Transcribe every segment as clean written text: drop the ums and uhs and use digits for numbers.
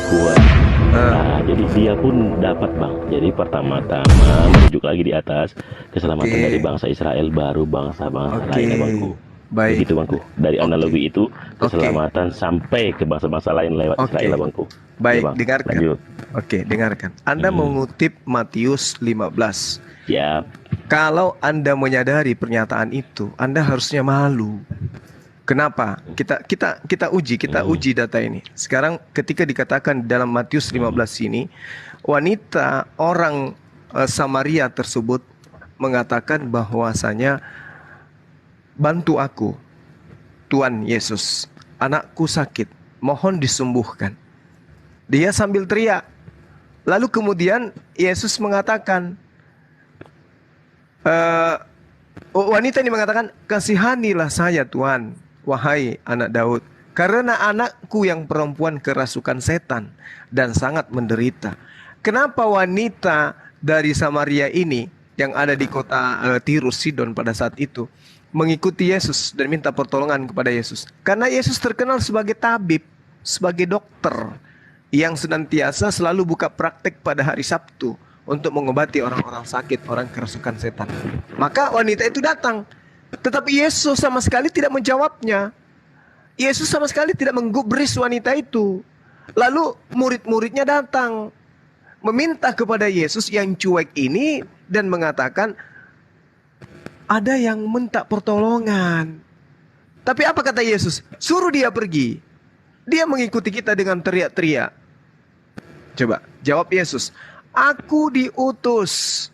kuat. Ah, Nah, jadi dia pun dapat bang. Jadi pertama-tama merujuk lagi di atas keselamatan dari oke, bangsa Israel, baru bangsa-bangsa oke, lain ya bangku. baik, Begitu bangku. Dari oke, analogi itu oke, keselamatan sampai ke bangsa-bangsa lain lewat oke. Israel ya bangku. Ya Baik, bang, dengarkan. lanjut. Oke, dengarkan. Anda Hmm, mengutip Matius 15. siap. Kalau Anda menyadari pernyataan itu, Anda harusnya malu. Kenapa? Kita Hmm, uji data ini. Sekarang ketika dikatakan dalam Matius hmm, 15 ini, wanita orang Samaria tersebut mengatakan bahwasanya, bantu aku, Tuhan Yesus. Anakku sakit, mohon disembuhkan. Dia sambil teriak. Lalu kemudian Yesus mengatakan, eh, wanita ini mengatakan, kasihanilah saya Tuhan, wahai anak Daud. Karena anakku yang perempuan kerasukan setan dan sangat menderita. Kenapa wanita dari Samaria ini yang ada di kota Tirus Sidon pada saat itu mengikuti Yesus dan minta pertolongan kepada Yesus? Karena Yesus terkenal sebagai tabib, sebagai dokter yang senantiasa selalu buka praktek pada hari Sabtu untuk mengobati orang-orang sakit, orang kerasukan setan. Maka wanita itu datang. Tetapi Yesus sama sekali tidak menjawabnya. Yesus sama sekali tidak menggubris wanita itu. Lalu murid-muridnya datang meminta kepada Yesus yang cuek ini dan mengatakan, ada yang minta pertolongan. Tapi apa kata Yesus? Suruh dia pergi. Dia mengikuti kita dengan teriak-teriak. Coba jawab Yesus. Aku diutus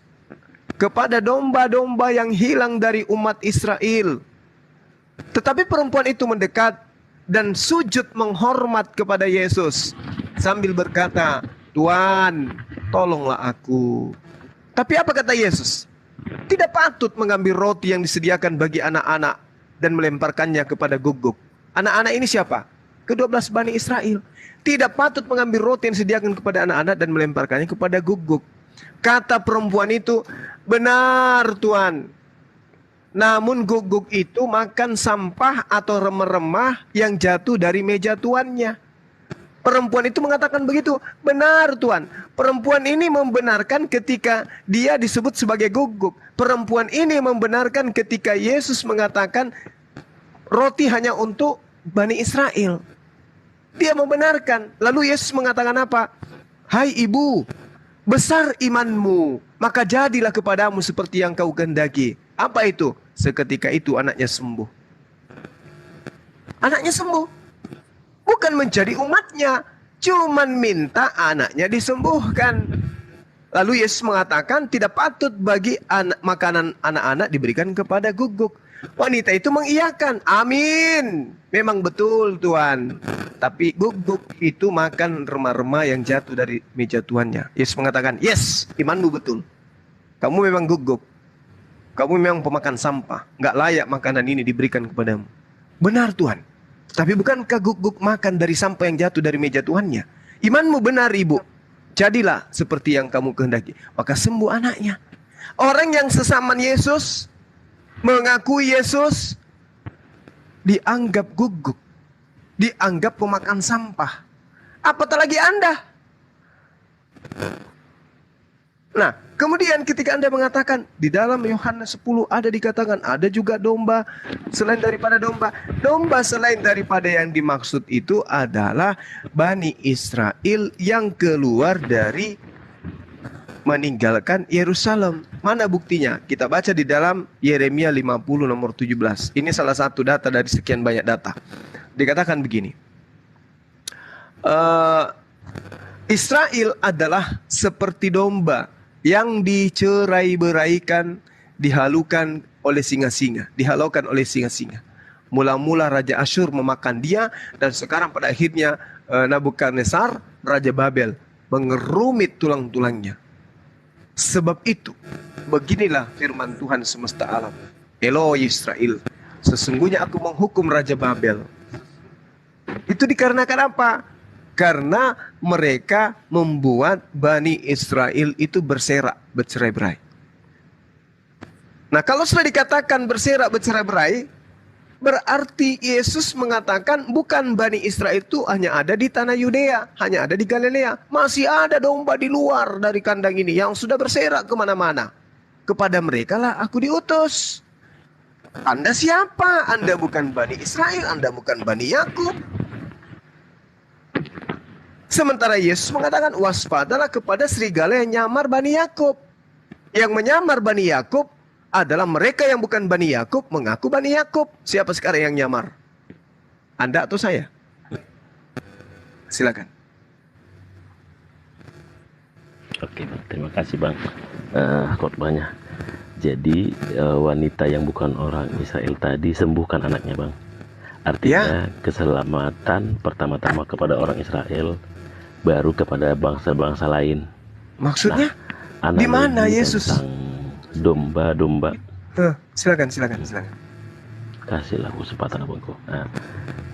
kepada domba-domba yang hilang dari umat Israel. Tetapi perempuan itu mendekat dan sujud menghormat kepada Yesus sambil berkata, Tuhan, tolonglah aku. Tapi apa kata Yesus? Tidak patut mengambil roti yang disediakan bagi anak-anak dan melemparkannya kepada guguk. Anak-anak ini siapa? Ke-12 Bani Israel. Tidak patut mengambil roti yang disediakan kepada anak-anak dan melemparkannya kepada guguk. Kata perempuan itu, benar Tuhan. Namun guguk itu makan sampah atau remah-remah yang jatuh dari meja tuannya. Perempuan itu mengatakan begitu. Benar Tuhan. Perempuan ini membenarkan ketika dia disebut sebagai guguk. Perempuan ini membenarkan ketika Yesus mengatakan roti hanya untuk Bani Israel. Dia membenarkan. Lalu Yesus mengatakan apa? Hai ibu, besar imanmu, maka jadilah kepadamu seperti yang kau kehendaki. Apa itu? Seketika itu anaknya sembuh. Anaknya sembuh. Bukan menjadi umatnya, cuman minta anaknya disembuhkan. Lalu Yesus mengatakan tidak patut bagi makanan anak-anak diberikan kepada guguk. Wanita itu mengiyakan, amin. Memang betul Tuhan. Tapi guguk itu makan remah-remah yang jatuh dari meja tuannya. Yesus mengatakan, yes, imanmu betul. Kamu memang guguk. Kamu memang pemakan sampah. Nggak layak makanan ini diberikan kepadamu. Benar Tuhan. Tapi bukankah guguk makan dari sampah yang jatuh dari meja tuannya? Imanmu benar ibu. Jadilah seperti yang kamu kehendaki. Maka sembuh anaknya. Orang yang sesaman Yesus, mengakui Yesus, dianggap guguk. Dianggap pemakan sampah. Apatah lagi Anda? Nah, kemudian ketika Anda mengatakan di dalam Yohanes 10 ada dikatakan ada juga domba selain daripada domba. Domba selain daripada yang dimaksud itu adalah Bani Israel yang keluar dari meninggalkan Yerusalem. Mana buktinya? Kita baca di dalam Yeremia 50 nomor 17. Ini salah satu data dari sekian banyak data. Dikatakan begini. Israel adalah seperti domba yang dicerai-beraikan, dihalaukan oleh singa-singa. Mula-mula Raja Asyur memakan dia, dan sekarang pada akhirnya Nabukadnezar, Raja Babel, mengerumit tulang-tulangnya. Sebab itu, beginilah firman Tuhan semesta alam. Eloi Israel, sesungguhnya aku menghukum Raja Babel. Itu dikarenakan apa? Karena mereka membuat Bani Israel itu berserak, bercerai-berai. Nah, kalau sudah dikatakan berserak, bercerai-berai, Berarti Yesus mengatakan bukan Bani Israel itu hanya ada di tanah Yudea, hanya ada di Galilea. Masih ada domba di luar dari kandang ini yang sudah berserak kemana-mana. Kepada mereka lah aku diutus. Anda siapa? Anda bukan Bani Israel, Anda bukan Bani Yakub. Sementara Yesus mengatakan waspadalah kepada serigala yang nyamar Bani Yakub. Yang menyamar Bani Yakub adalah mereka yang bukan Bani Yakub mengaku Bani Yakub. Siapa sekarang yang nyamar? Anda atau saya? Silakan. Oke Bang, terima kasih Bang khotbahnya. Jadi wanita yang bukan orang Israel tadi sembuhkan anaknya Bang. Artinya keselamatan pertama-tama kepada orang Israel, baru kepada bangsa-bangsa lain. Maksudnya? Nah, di mana Yesus? Domba-domba. Silakan. Kasihlah kesempatan Abangku. Nah,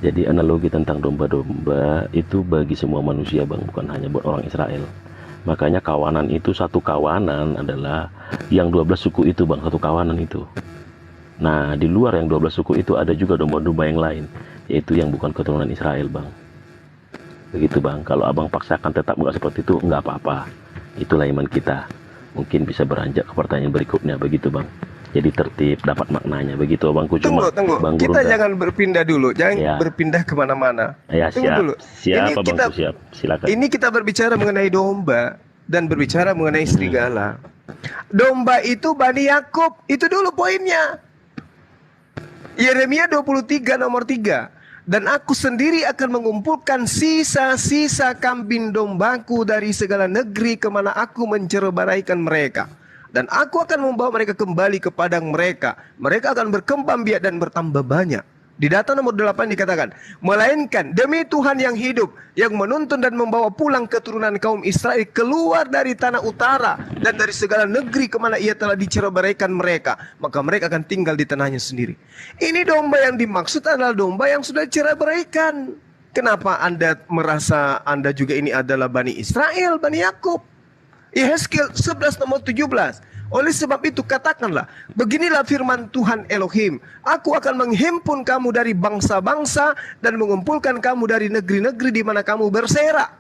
jadi analogi tentang domba-domba itu bagi semua manusia Bang, bukan hanya buat orang Israel. Makanya kawanan itu, satu kawanan adalah yang 12 suku itu Bang, satu kawanan itu. Nah, di luar yang 12 suku itu ada juga domba-domba yang lain, yaitu yang bukan keturunan Israel Bang. Begitu Bang, kalau Abang paksakan tetap nggak seperti itu, nggak apa-apa. Itulah iman kita. Mungkin bisa beranjak ke pertanyaan berikutnya, begitu Bang. Jadi tertib, dapat maknanya, begitu Abangku. Cuma tunggu. Bang Kita Gurunda, jangan berpindah dulu, jangan berpindah kemana-mana. Ya, Tunggu dulu. Siap Abangku, siap. Silakan. Ini kita berbicara mengenai domba dan berbicara mengenai serigala. Domba itu Bani Yakub, itu dulu poinnya. Yeremia 23 nomor 3. Dan aku sendiri akan mengumpulkan sisa-sisa kambing dombaku dari segala negeri kemana aku mencerbaraikan mereka. Dan aku akan membawa mereka kembali ke padang mereka. Mereka akan berkembang biak dan bertambah banyak. Di data nomor 8 dikatakan, melainkan demi Tuhan yang hidup, yang menuntun dan membawa pulang keturunan kaum Israel keluar dari tanah utara dan dari segala negeri kemana ia telah diceraikan mereka, maka mereka akan tinggal di tanahnya sendiri. Ini domba yang dimaksud adalah domba yang sudah diceraikan. Kenapa Anda merasa Anda juga ini adalah Bani Israel, Bani Yakub? Yehezkiel 11 nomor 17. Oleh sebab itu katakanlah, beginilah firman Tuhan Elohim, aku akan menghimpun kamu dari bangsa-bangsa dan mengumpulkan kamu dari negeri-negeri di mana kamu berserak,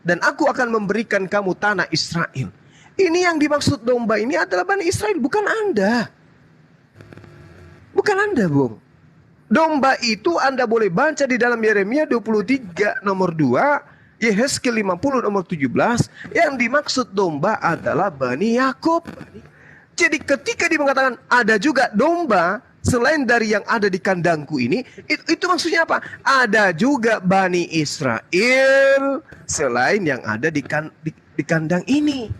dan aku akan memberikan kamu tanah Israel. Ini yang dimaksud domba ini adalah Bani Israel, bukan Anda. Bukan Anda, Bung. Domba itu Anda boleh baca di dalam Yeremia 23 nomor 2, Yehezkiel 50 nomor 17. Yang dimaksud domba adalah Bani Yakub. Jadi ketika dia mengatakan ada juga domba selain dari yang ada di kandangku ini, itu maksudnya apa? Ada juga Bani Israel selain yang ada di kandang ini.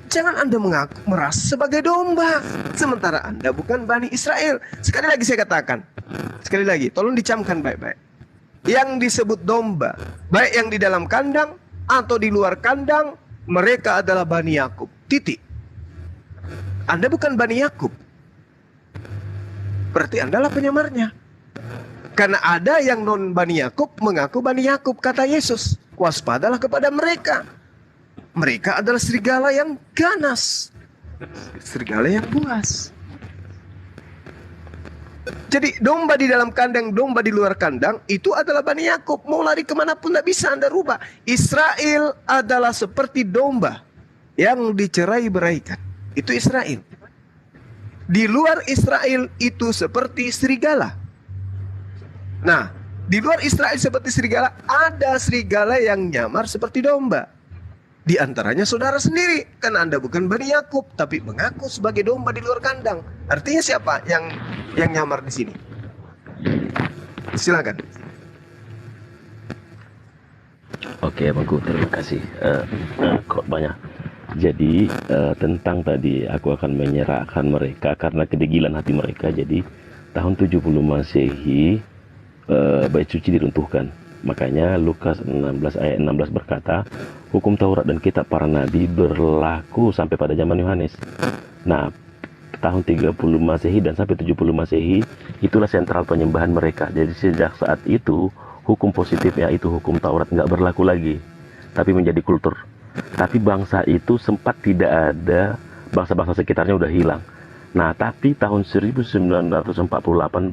Jangan Anda merasa sebagai domba, sementara Anda bukan Bani Israel. Sekali lagi saya katakan, sekali lagi, tolong dicamkan baik-baik. Yang disebut domba, baik yang di dalam kandang atau di luar kandang, mereka adalah Bani Yakub. Titik. Anda bukan Bani Yakub. Berarti Anda lah penyamarnya. Karena ada yang non Bani Yakub mengaku Bani Yakub, kata Yesus. Waspadalah kepada mereka. Mereka adalah serigala yang ganas, serigala yang buas. Jadi domba di dalam kandang, domba di luar kandang, itu adalah Bani Yakub. Mau lari kemanapun tidak bisa Anda rubah. Israel adalah seperti domba yang dicerai-beraikan. Itu Israel. Di luar Israel itu seperti serigala. Nah, di luar Israel seperti serigala, ada serigala yang nyamar seperti domba. Di antaranya saudara sendiri, kan Anda bukan Bani Yakub, tapi mengaku sebagai domba di luar kandang. Artinya siapa yang nyamar di sini? Silakan. Oke, Abangku, terima kasih. Kok banyak. Jadi tentang tadi aku akan menyerahkan mereka karena kedegilan hati mereka. Jadi tahun 70 Masehi bait suci diruntuhkan. Makanya Lukas 16 ayat 16 berkata, hukum Taurat dan kitab para nabi berlaku sampai pada zaman Yohanes. Nah, tahun 30 Masehi dan sampai 70 Masehi itulah sentral penyembahan mereka. Jadi sejak saat itu hukum positif yaitu hukum Taurat nggak berlaku lagi, tapi menjadi kultur. Tapi bangsa itu sempat tidak ada, bangsa-bangsa sekitarnya udah hilang. Nah, tapi tahun 1948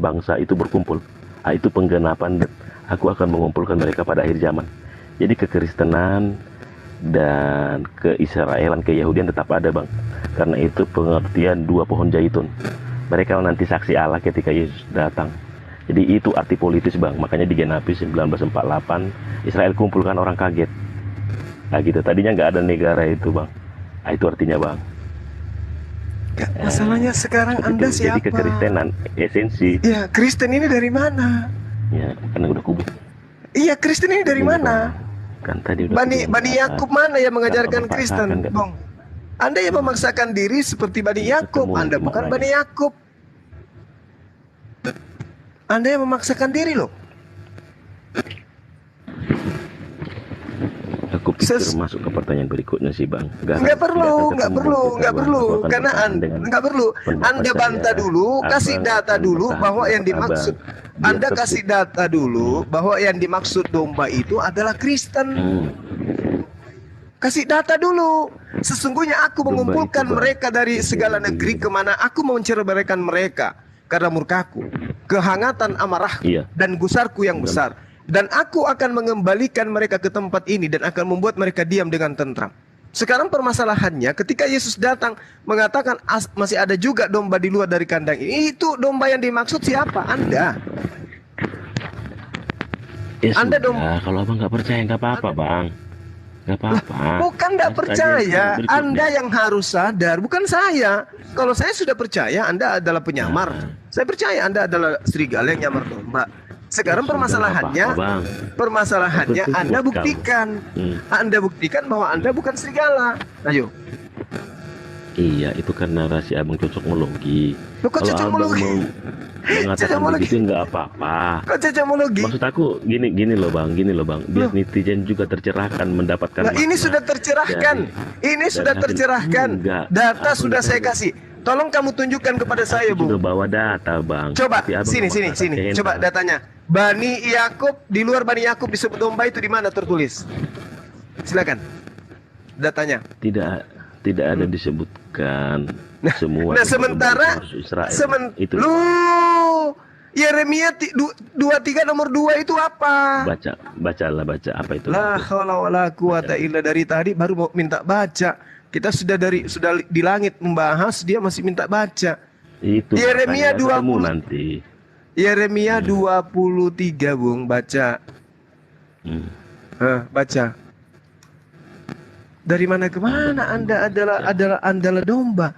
bangsa itu berkumpul. Itu penggenapan, aku akan mengumpulkan mereka pada akhir zaman. Jadi kekristenan dan keisraelan, keyahudian tetap ada, Bang. Karena itu pengertian dua pohon zaitun. Mereka nanti saksi Allah ketika Yesus datang. Jadi itu arti politis, Bang. Makanya digenapi 1948, Israel kumpulkan, orang kaget. Nah gitu, tadinya nggak ada negara itu, Bang. Itu artinya, Bang. Masalahnya sekarang Anda Jadi siapa? kekristenan, esensi. Ya, Kristen ini dari mana? Ya, karena udah kubur. Iya, Kristen ini dari mana? Kan tadi udah Bani Yakub mana yang mengajarkan Kristen, kan? Bang? Anda yang memaksakan diri seperti Bani Yakub. Anda bukan Bani Yakub. Anda yang memaksakan diri loh. Aku pikir masuk ke pertanyaan berikutnya sih, Bang. Nggak perlu. Karena nggak perlu. Anda bantah dulu, kasih data dulu bahwa yang dimaksud. Anda kasih data dulu bahwa yang dimaksud domba itu adalah Kristen. Kasih data dulu. Sesungguhnya aku mengumpulkan mereka dari segala negeri kemana aku mau menceraikan mereka karena murkaku, kehangatan amarahku, dan gusarku yang besar. Dan aku akan mengembalikan mereka ke tempat ini dan akan membuat mereka diam dengan tentram. Sekarang permasalahannya ketika Yesus datang mengatakan masih ada juga domba di luar dari kandang ini. Itu domba yang dimaksud siapa? Anda. Anda domba. Kalau Abang nggak percaya nggak apa-apa, Bang. Nggak apa-apa. Bukan nggak percaya. Anda yang harus sadar, bukan saya. Kalau saya sudah percaya Anda adalah penyamar. Saya percaya Anda adalah serigala yang nyamar domba. Sekarang permasalahannya Anda buktikan. Anda buktikan bahwa Anda bukan serigala. Ayo. Iya, itu kan narasi Abang cocokmologi. Kalau Abang mengatakan begitu nggak apa-apa. Kok cocokmologi? Maksud aku gini loh, Bang. Biar netizen juga tercerahkan mendapatkan. Ini sudah tercerahkan. Data sudah saya kasih. Tolong kamu tunjukkan kepada saya, Bu. Sudah bawa data, Bang. Coba sini. Coba datanya. Bani Yakub, di luar Bani Yakub disebut domba itu di mana tertulis? Silakan. Datanya. Tidak ada disebutkan semua. Nah, sementara itu. Yeremia 23 nomor 2 itu apa? Bacalah apa itu? La haula wala quwata illa, dari tadi baru mau minta baca. Kita sudah di langit membahas, dia masih minta baca. Itu Yeremia 20 nanti. Yeremia 23, Bung, baca. Baca. Dari mana ke mana Anda adalah domba.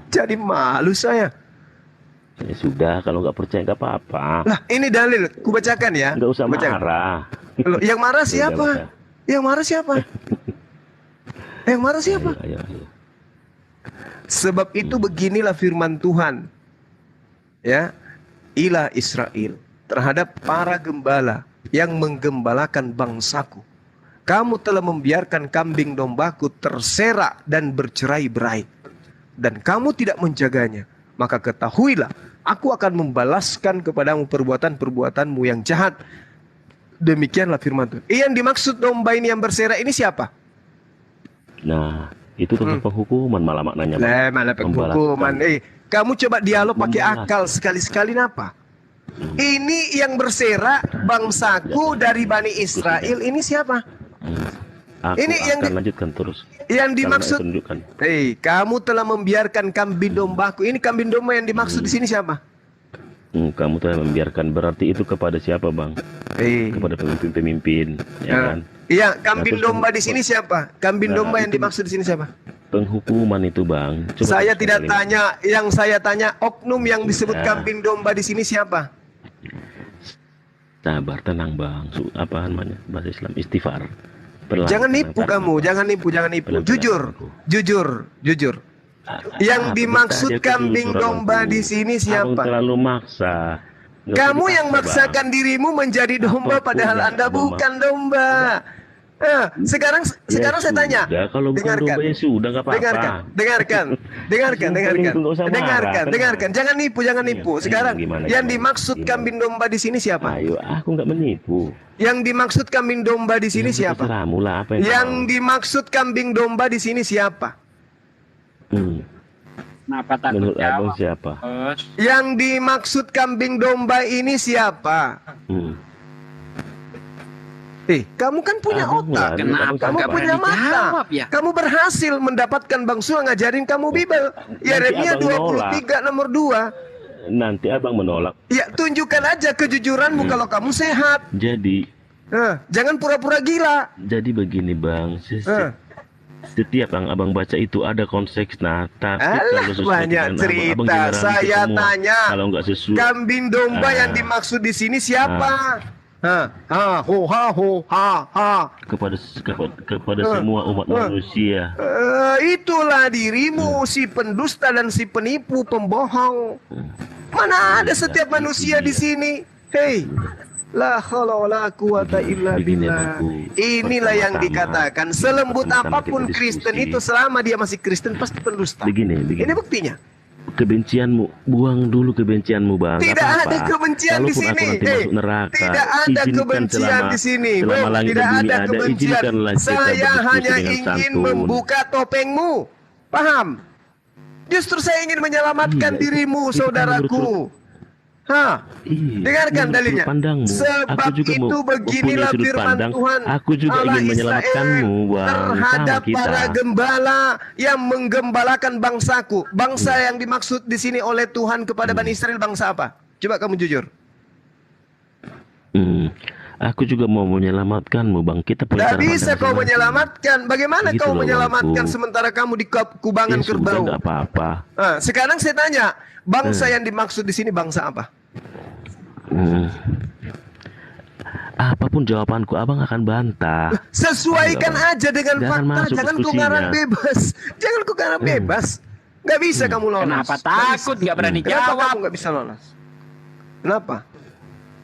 Jadi malu saya. Ya sudah, kalau nggak percaya nggak apa-apa. Lah, ini dalil, ku bacakan ya. Nggak usah marah. Loh, yang marah siapa? Yang marah siapa? Yang marah siapa? Ayo. Sebab itu beginilah firman Tuhan, ya, ila Israel, terhadap para gembala yang menggembalakan bangsaku. Kamu telah membiarkan kambing dombaku terserak dan bercerai-berai, dan kamu tidak menjaganya. Maka ketahuilah, aku akan membalaskan kepadamu perbuatan-perbuatanmu yang jahat. Demikianlah firman Tuhan. Yang dimaksud domba ini yang berserak ini siapa? Nah, itu tentang penghukuman malah maknanya. Mana penghukuman? Kamu coba dialog pakai akal sekali-sekali apa? Ini yang berserak bangsaku dari Bani Israel ini siapa? Ini yang lanjutkan terus. Yang dimaksud, kamu telah membiarkan kambing dombaku. Ini kambing domba yang dimaksud di sini siapa? Kamu telah membiarkan, berarti itu kepada siapa, Bang? Kepada pemimpin-pemimpin, ya kan? Iya, kambing domba di sini siapa? Kambing domba yang dimaksud di sini siapa? Penghukuman itu, Bang. Saya tidak tanya, yang saya tanya oknum yang disebut kambing domba di sini siapa? Sabar, tenang, Bang. Apa namanya? Bahasa Islam istighfar. Jangan nipu kamu, jangan nipu. Jujur. Yang dimaksud kambing domba di sini siapa? Terlalu maksa. Kamu yang maksakan dirimu menjadi domba padahal Anda bukan domba. Sekarang saya tanya. Kalau bukan domba ya sudah, nggak apa-apa. Dengarkan. Jangan nipu. Sekarang yang dimaksud kambing domba di sini siapa? Ayo, aku nggak menipu. Yang dimaksud kambing domba di sini siapa? Yang dimaksud kambing domba di sini siapa? Kenapa takut Menurut abang jawab, siapa? Bos? Yang dimaksud kambing domba ini siapa? Kamu kan punya Abang otak. lari, Kenapa abang Kamu nggak siapa? punya berani mata. jawab ya? Kamu berhasil mendapatkan Bang Sul ngajarin kamu Bible. Yeremia abang 23 nomor 2. Nanti abang menolak. Ya, tunjukkan aja kejujuranmu kalau kamu sehat. Jadi Jangan pura-pura gila. begini bang, setiap yang abang baca itu ada konteksnya. Tapi Alah, kalau sesuatu banyak dengan cerita. abang jangan Saya rangkul semua. tanya, Kalau nggak sesuai, kambing domba yang dimaksud di sini siapa? Ho ha. kepada semua umat manusia. Itulah dirimu, si pendusta dan si penipu, pembohong. Mana ada setiap manusia di sini? Hei, la haula wala quwata illa Begini, billah. Bangku. Inilah yang Pertama-tama- dikatakan selembut pertama-tama apapun kita Kristen diskusi. itu, selama dia masih Kristen pasti pendusta. Begini. Ini buktinya. Kebencianmu, buang dulu kebencianmu bang. Tidak Nggak apa-apa. ada kebencian di Kalaupun aku sini. nanti masuk neraka, Tidak ada izinkan kebencian di sini. selama Bro, langit tidak dan bumi ada ada, kebencian. izinkanlah kita Saya berdiskusi hanya dengan ingin santun. membuka topengmu. Paham? Justru saya ingin menyelamatkan Iya, dirimu, itu kan saudaraku. Iya, Dengarkan menurut dalilnya. sudut pandangmu. Sebab Aku juga itu mempunyai beginilah sudut firman pandang. Tuhan Aku juga Allah ingin menyelamatkanmu, Israel Bang. terhadap Sama kita. para gembala yang menggembalakan bangsaku. Bangsa yang dimaksud di sini oleh Tuhan kepada Bani Israel bangsa apa? Coba kamu jujur. Aku juga mau menyelamatkanmu, Bang. Kita punya Tidak cara pandang bisa kau masing-masing. menyelamatkan. Bagaimana Begitu kau loh, menyelamatkan Bangku. sementara kamu di kubangan Ya sudah, kerbau? nggak apa-apa. Sekarang saya tanya, bangsa yang dimaksud di sini bangsa apa? Apapun jawabanku, abang akan bantah. Sesuaikan Enggak, aja dengan Jangan fakta. masuk Jangan kau diskusinya. ngarang bebas. Jangan kau ngarang bebas. Gak bisa kamu lolos. Kenapa Nggak takut? bisa. Gak berani Kenapa jawab? kamu gak bisa lolos? Kenapa?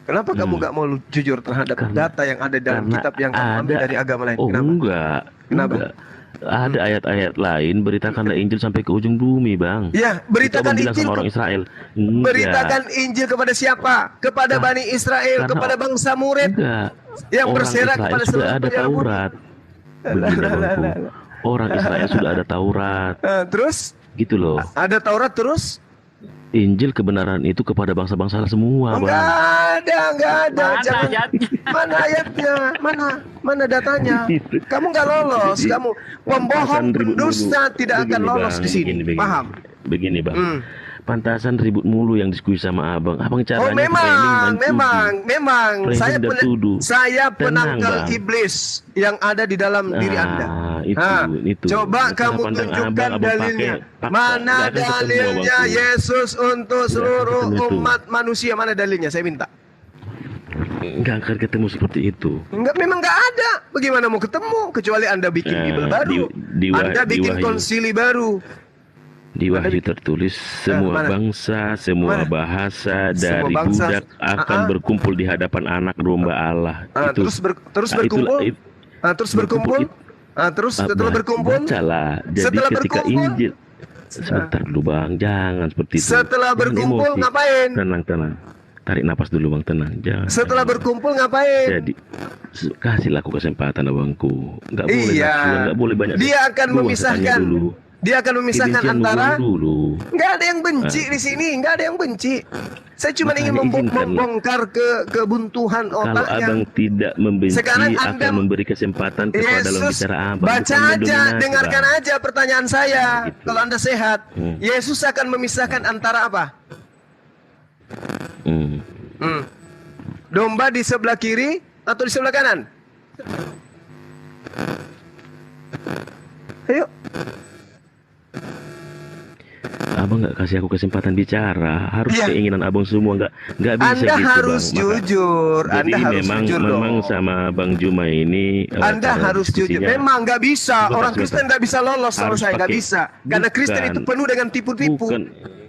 Kenapa kamu gak mau jujur terhadap data yang ada dalam Karena kitab yang kamu ambil dari agama lain? Oh, Kenapa? enggak. Kenapa? Enggak. Ada ayat-ayat lain, beritakanlah Injil sampai ke ujung bumi, Bang. Ya, Itu beritakan Abang bilang Injil sama orang Israel. Enggak. Beritakan Injil kepada siapa? Kepada Bani Israel, karena- kepada bangsa murid Enggak. yang Orang berserak Israel kepada sudah seluruh ada penjara bumi. Taurat. Begini, Bangku. Orang Israel sudah ada Taurat. Terus Gitu loh. ada Taurat terus? Injil kebenaran itu kepada bangsa-bangsa semua, Bang. Enggak ada. Mana Jangan- ayatnya? Mana ayatnya? Mana datanya? Kamu nggak lolos. Kamu pembohong, Pantasan ribut pendusta mulu. tidak akan Begini, lolos Bang. di sini. Begini. Paham? Begini, Bang. Pantasan ribut mulu yang diskusi sama abang. Abang caranya Oh framing dan memang. Framing Saya dan tuduh. saya Tenang, penangkal Bang. iblis yang ada di dalam diri Anda. Itu. Coba Cara kamu pandang tunjukkan abang dalilnya. pakai Mana nggak akan ketemu, dalilnya Bangku. Yesus untuk seluruh ketemu itu. umat manusia? Mana dalilnya? Saya minta. Nggak akan ketemu seperti itu. Memang nggak ada. Bagaimana mau ketemu? Kecuali Anda bikin Bible baru. Anda di bikin Wahyu. konsili baru. Di Wahyu tertulis semua mana? bangsa, semua Mana? bahasa Semua dari bangsa. budak akan berkumpul di hadapan anak domba Allah. Itu. Terus Nah, berkumpul. itulah- Terus berkumpul. Terus setelah berkumpul. Bacalah. Jadi Setelah ketika berkumpul. Injil. Sebentar dulu, Bang. Jangan seperti itu. Setelah Jangan berkumpul emosi. ngapain? Tenang. Tarik napas dulu, Bang. Tenang. Jangan. Setelah berkumpul ngapain? Jadi kasihlah aku kesempatan, abangku. Nggak boleh Iya. nafsu, nggak boleh banyak. Dia akan Dua, memisahkan. tanya dulu. Dia akan memisahkan Kebencianmu antara. buang dulu. Nggak ada yang benci di sini. Nggak ada yang benci. Saya cuma Makanya ingin izinkanlah. membongkar kebuntuhan Kalau otaknya. abang tidak membenci, Sekarang Anda- akan memberi kesempatan kepada lawan Yesus, bicara abang. baca bukan aja, mendominasi, dengarkan Bang. aja pertanyaan saya. Gitu. Kalau Anda sehat, Yesus akan memisahkan antara apa? Hmm. Domba di sebelah kiri atau di sebelah kanan? Ayo. Abang nggak kasih aku kesempatan bicara. Harus Iya. keinginan abang semua nggak bisa Anda gitu, harus Bang. Maka- jujur. Jadi Anda harus memang jujur memang dong. sama Bang Juma ini Anda cara harus jujur. diskusinya- Memang nggak bisa. Sebentar, Orang Kristen nggak bisa lolos sama Harus saya. Nggak pakai- bisa. Karena Kristen Bukan. itu penuh dengan tipu-tipu. Bukan,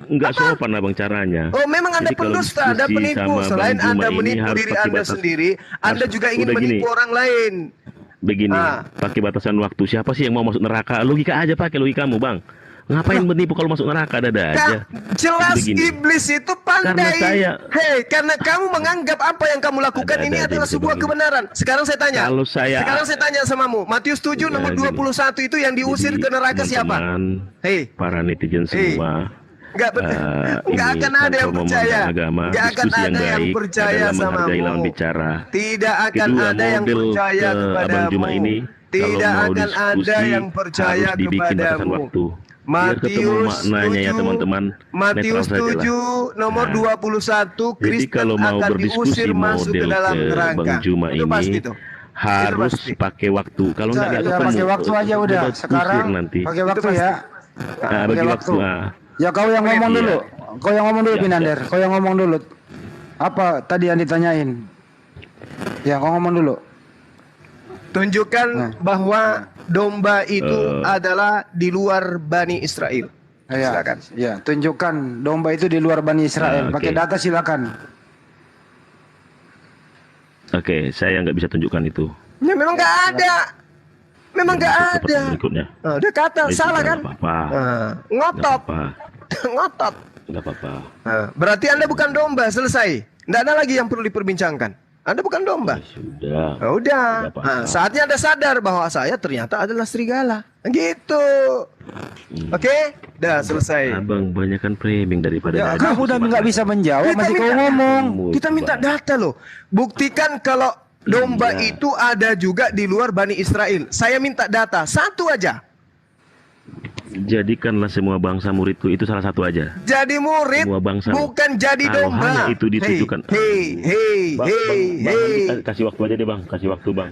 nggak sopan abang caranya. Oh, memang Anda Jadi kalau pendusta, Anda diskusi penipu. sama Selain Bang Juma Anda ini menipu harus diri pakai Anda batas- sendiri, Anda harus- juga ingin udah gini. menipu orang lain. Begini, Ah. pakai batasan waktu. Siapa sih yang mau masuk neraka? Logika aja, pakai logikamu, Bang. Ngapain menipu kalau masuk neraka? Ada aja. Jelas Begini. iblis itu pandai. Karena kamu menganggap apa yang kamu lakukan Ada ini aja adalah sebuah begini. kebenaran. Sekarang saya tanya. Sekarang saya tanya samamu. Matius 7 nomor 21 itu yang diusir ke neraka siapa? Para netizen semua. Nggak akan ada yang percaya. Nggak akan ada yang percaya samamu. Tidak akan ada yang percaya kepadamu. Tidak akan ada yang percaya kepadamu. Matius 7 ya, teman-teman. Matius 7 nomor 21 Kristen akan diusir masuk ke dalam neraka. Itu pasti tuh. Harus pakai waktu. Kalau nggak pakai waktu aja udah. Sekarang nanti. Pakai waktu ya. Bagi waktu. Ya kau yang ngomong dulu. Kau yang ngomong dulu Pinander. Kau yang ngomong dulu. Apa tadi yang ditanyain? Ya kau ngomong dulu. Tunjukkan bahwa domba itu adalah di luar Bani Israel. Silakan. Ya, tunjukkan domba itu di luar Bani Israel. Pakai data silakan. Oke, saya nggak bisa tunjukkan itu. Ya memang nggak ada. Memang nggak ada. Berikutnya. Udah kata salah kan? Ngotot. Ngotot. Nggak apa-apa. Berarti Anda bukan domba, selesai. Nggak ada lagi yang perlu diperbincangkan. Anda bukan domba. Sudah. Udah. Saatnya Anda sadar bahwa saya ternyata adalah serigala. Gitu. Oke? Dah selesai. Abang banyakkan framing daripada. Ya, kamu udah nggak bisa menjawab, masih kau ngomong. Kita minta data loh. Buktikan kalau domba itu ada juga di luar Bani Israel. Saya minta data satu aja. Jadikanlah semua bangsa muridku, itu salah satu aja. Jadi murid, bukan jadi domba. Hanya itu ditujukan. Hei. Kasih waktu aja deh bang, kasih waktu bang.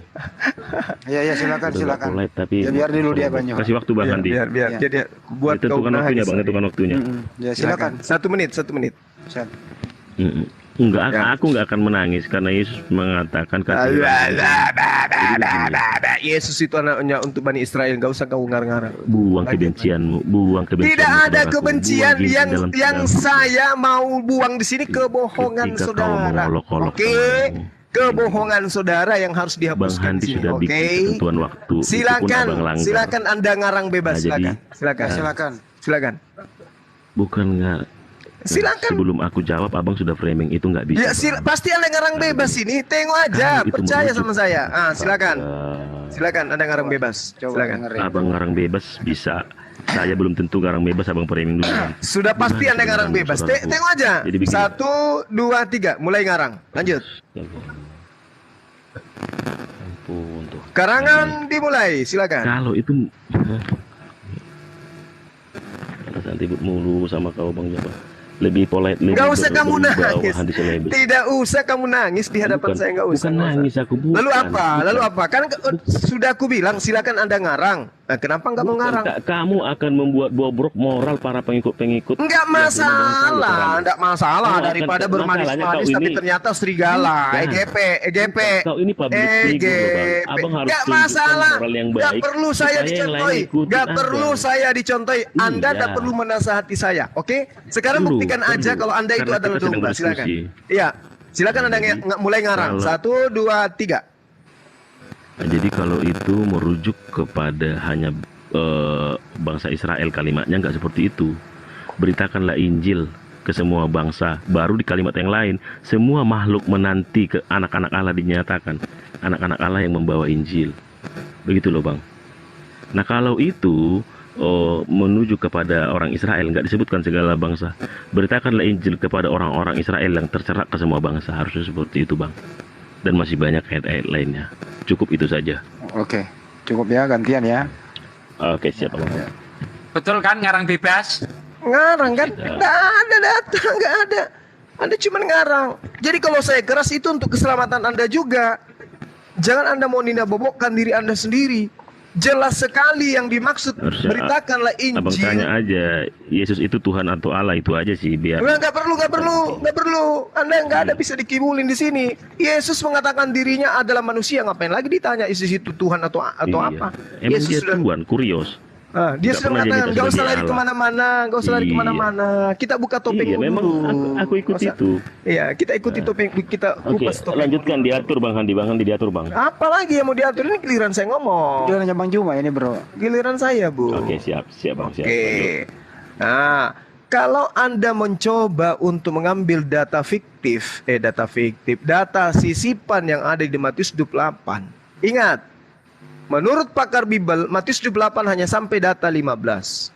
Ya silakan. Tapi ya, biar dulu dia banyak. Kasih waktu bang Andi. Biar jadi buat kau waktunya bang, tentukan waktunya. Ya silakan. 1 menit. Enggak, aku enggak akan menangis karena Yesus mengatakan Yesus itu anaknya untuk Bani Israel, enggak usah kau ngarang-ngarang. Buang kebencianmu. Tidak ada kebencian yang saya mau buang di sini, kebohongan saudara. Oke? Kebohongan saudara yang harus dihapuskan di sini. Oke? Silakan Anda ngarang bebas, silakan. Bukan enggak. Silakan. Sebelum aku jawab, abang sudah framing itu nggak bisa. Ya, pasti Anda ngarang bebas ini. Tengok aja, percaya sama saya. Silakan Anda ngarang bebas. Silakan. Abang ngarang bebas bisa. Saya belum tentu ngarang bebas, abang framing dulu. Sudah pasti Anda ngarang bebas. Tengok aja. 1, 2, 3, mulai ngarang. Lanjut. Karangan dimulai. Silakan. Kalau itu nanti mulu sama kau bang Jaba. Lebih polite, nggak usah kamu nangis. Tidak usah kamu nangis di hadapan saya, nggak usah. Bukan nangis aku. Lalu apa? Kan sudah aku bilang silakan Anda ngarang. Nah, kenapa nggak mau ngarang? Kamu akan membuat bobrok moral para pengikut-pengikut. Nggak masalah. Daripada bermanis-manis tapi ternyata serigala. EGP. Kau ini public figure, bang. Abang harus tunjukkan moral yang baik. Nggak perlu saya dicontohi. Nggak perlu saya dicontohi. Anda nggak perlu menasihati saya. Oke? Sekarang buktikan aja kalau Anda itu adalah domba. Silakan. Iya. Silakan Anda mulai ngarang. 1, 2, 3. Nah, jadi kalau itu merujuk kepada hanya bangsa Israel, kalimatnya nggak seperti itu. Beritakanlah Injil ke semua bangsa. Baru di kalimat yang lain, semua makhluk menanti ke anak-anak Allah dinyatakan. Anak-anak Allah yang membawa Injil. Begitu loh bang. Nah kalau itu menuju kepada orang Israel, nggak disebutkan segala bangsa. Beritakanlah Injil kepada orang-orang Israel yang tercerak ke semua bangsa. Harusnya seperti itu bang. Dan masih banyak ayat-ayat lainnya. Cukup itu saja. Oke, cukup ya, gantian ya. Oke, siap bang. Betul kan ngarang bebas? Ngarang kan? Nggak ada data, nggak ada. Anda cuma ngarang. Jadi kalau saya keras itu untuk keselamatan Anda juga. Jangan Anda mau nina bobokkan diri Anda sendiri. Jelas sekali yang dimaksud. Beritakanlah Injil. Abang tanya aja, Yesus itu Tuhan atau Allah, itu aja sih biar. Nggak perlu. Anda nggak ada bisa dikibulin di sini. Yesus mengatakan dirinya adalah manusia, ngapain lagi ditanya Yesus itu Tuhan atau apa? Emang Yesus dia Tuhan, kurios. Dia Nggak sudah pernah mengatakan diminta nggak usah sebagai lari Allah. kemana-mana, nggak usah lari Iya. kemana-mana. Kita buka topeng Iya, dulu. memang aku ikut Masa- itu. Iya, kita ikuti topeng, kita Oke, kupas topeng. lanjutkan diatur Bang Handi. Bang Handi diatur Bang. Apalagi yang mau diatur, ini giliran saya ngomong. Giliran Bang Juma ini bro. Giliran saya, Bu. Oke, siap Bang, siap. Oke. Lanjut. Nah, kalau Anda mencoba untuk mengambil data sisipan yang ada di Matius 28. Ingat, menurut pakar Bible, Matius 28 hanya sampai data 15.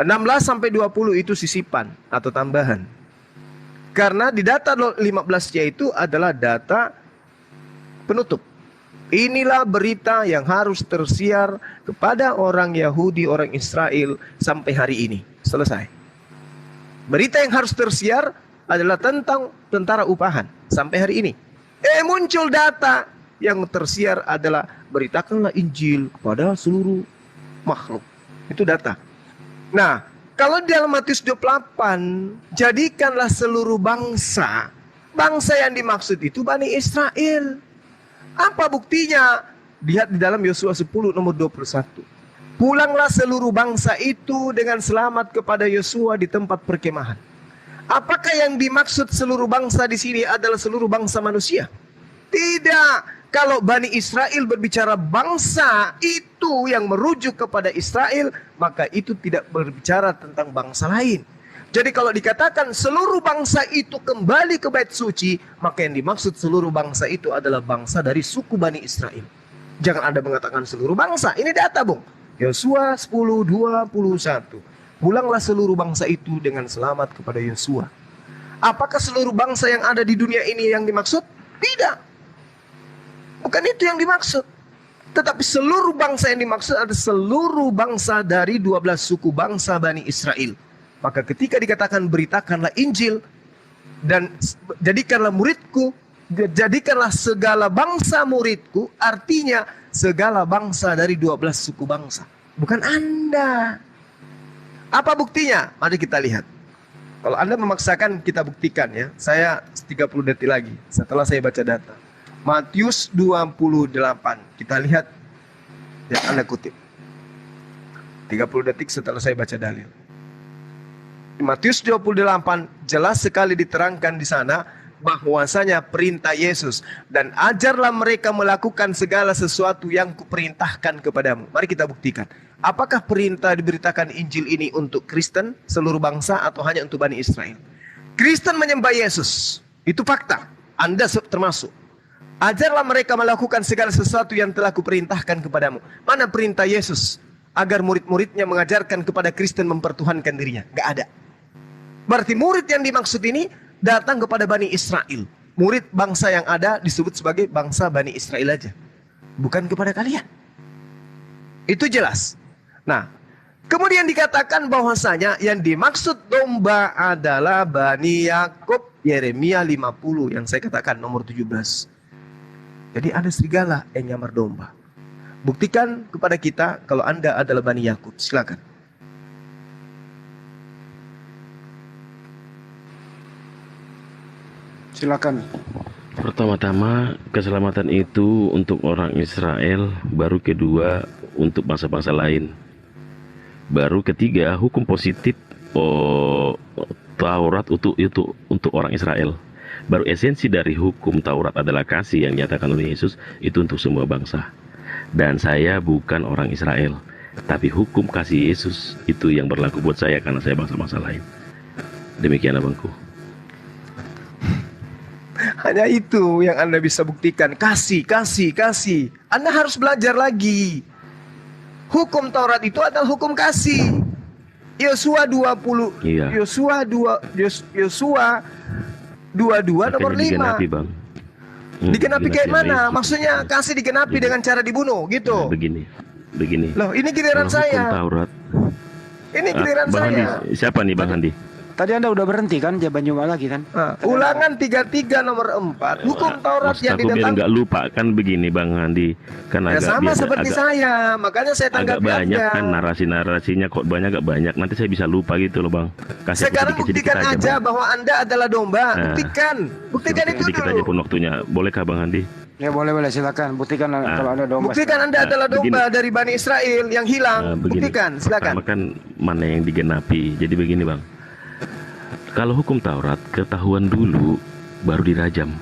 16 sampai 20 itu sisipan atau tambahan. Karena di data 15-nya itu adalah data penutup. Inilah berita yang harus tersiar kepada orang Yahudi, orang Israel sampai hari ini. Selesai. Berita yang harus tersiar adalah tentang tentara upahan sampai hari ini. Muncul data yang tersiar adalah beritakanlah Injil kepada seluruh makhluk. Itu data. Nah, kalau di dalam Matius 28, jadikanlah seluruh bangsa. Bangsa yang dimaksud itu Bani Israel. Apa buktinya? Lihat di dalam Yosua 10 nomor 21. Pulanglah seluruh bangsa itu dengan selamat kepada Yosua di tempat perkemahan. Apakah yang dimaksud seluruh bangsa di sini adalah seluruh bangsa manusia? Tidak. Kalau Bani Israel berbicara bangsa itu yang merujuk kepada Israel, maka itu tidak berbicara tentang bangsa lain. Jadi kalau dikatakan seluruh bangsa itu kembali ke bait suci, maka yang dimaksud seluruh bangsa itu adalah bangsa dari suku Bani Israel. Jangan Anda mengatakan seluruh bangsa. Ini data, Bung. Yosua 10:21. Pulanglah seluruh bangsa itu dengan selamat kepada Yosua. Apakah seluruh bangsa yang ada di dunia ini yang dimaksud? Tidak. Bukan itu yang dimaksud. Tetapi seluruh bangsa yang dimaksud adalah seluruh bangsa dari 12 suku bangsa Bani Israel. Maka ketika dikatakan beritakanlah Injil dan jadikanlah muridku, jadikanlah segala bangsa muridku, artinya segala bangsa dari 12 suku bangsa. Bukan Anda. Apa buktinya? Mari kita lihat. Kalau Anda memaksakan, kita buktikan ya. Saya 30 detik lagi setelah saya baca data. Matius 28. Kita lihat yang Anda kutip. 30 detik setelah saya baca dalil. Matius 28 jelas sekali diterangkan di sana bahwasanya perintah Yesus, dan ajarlah mereka melakukan segala sesuatu yang kuperintahkan kepadamu. Mari kita buktikan. Apakah perintah diberitakan Injil ini untuk Kristen, seluruh bangsa, atau hanya untuk Bani Israel? Kristen menyembah Yesus. Itu fakta. Anda termasuk. Ajarlah mereka melakukan segala sesuatu yang telah kuperintahkan kepadamu. Mana perintah Yesus agar murid-muridnya mengajarkan kepada Kristen mempertuhankan dirinya? Gak ada. Berarti murid yang dimaksud ini datang kepada Bani Israel. Murid bangsa yang ada disebut sebagai bangsa Bani Israel aja. Bukan kepada kalian. Itu jelas. Nah, kemudian dikatakan bahwasanya yang dimaksud domba adalah Bani Yakub. Yeremia 50 yang saya katakan nomor 17. Jadi ada serigala yang nyamar domba. Buktikan kepada kita kalau Anda adalah Bani Yakub. Silakan. Silakan. Pertama-tama, keselamatan itu untuk orang Israel, baru kedua untuk bangsa-bangsa lain. Baru ketiga, hukum positif Taurat untuk orang Israel. Baru esensi dari hukum Taurat adalah kasih yang dinyatakan oleh Yesus itu untuk semua bangsa. Dan saya bukan orang Israel, tapi hukum kasih Yesus itu yang berlaku buat saya karena saya bangsa-bangsa lain. Demikian abangku. Hanya itu yang Anda bisa buktikan. Kasih. Anda harus belajar lagi. Hukum Taurat itu adalah hukum kasih. Yosua 20. Iya. Yosua 22 nomor 5. Digenapi, Bang. Digenapi kayak sama mana? Yesus. Maksudnya kasih digenapi dengan cara dibunuh gitu. Begini. Loh, ini giliran Kalau hukum saya. Taurat. Ini giliran Bang saya. Handi, siapa nih Bang Handi? Tadi Anda udah berhenti kan, jawaban Jumat lagi kan? Ulangan 33 nomor 4. Hukum Taurat Maksud yang aku biar didatangkan. nggak lupa kan begini Bang Andi. Kan Ya agak sama biar seperti agak, saya, makanya saya agak tanggapi banyak Anda. kan narasi-narasinya kok banyak agak banyak. Nanti saya bisa lupa gitu loh Bang. Kasih aku Sekarang sedikit-sedikit buktikan aja Bang. bahwa Anda adalah domba. Nah, Buktikan itu Sedikit aja dulu. pun waktunya. Bolehkah Bang Andi? Ya boleh silakan. Buktikan kalau ada domba. Buktikan Anda adalah domba dari Bani Israel yang hilang. Begini. Buktikan, silakan. Pertama kan mana yang digenapi. Jadi begini Bang. Kalau hukum Taurat ketahuan dulu baru dirajam.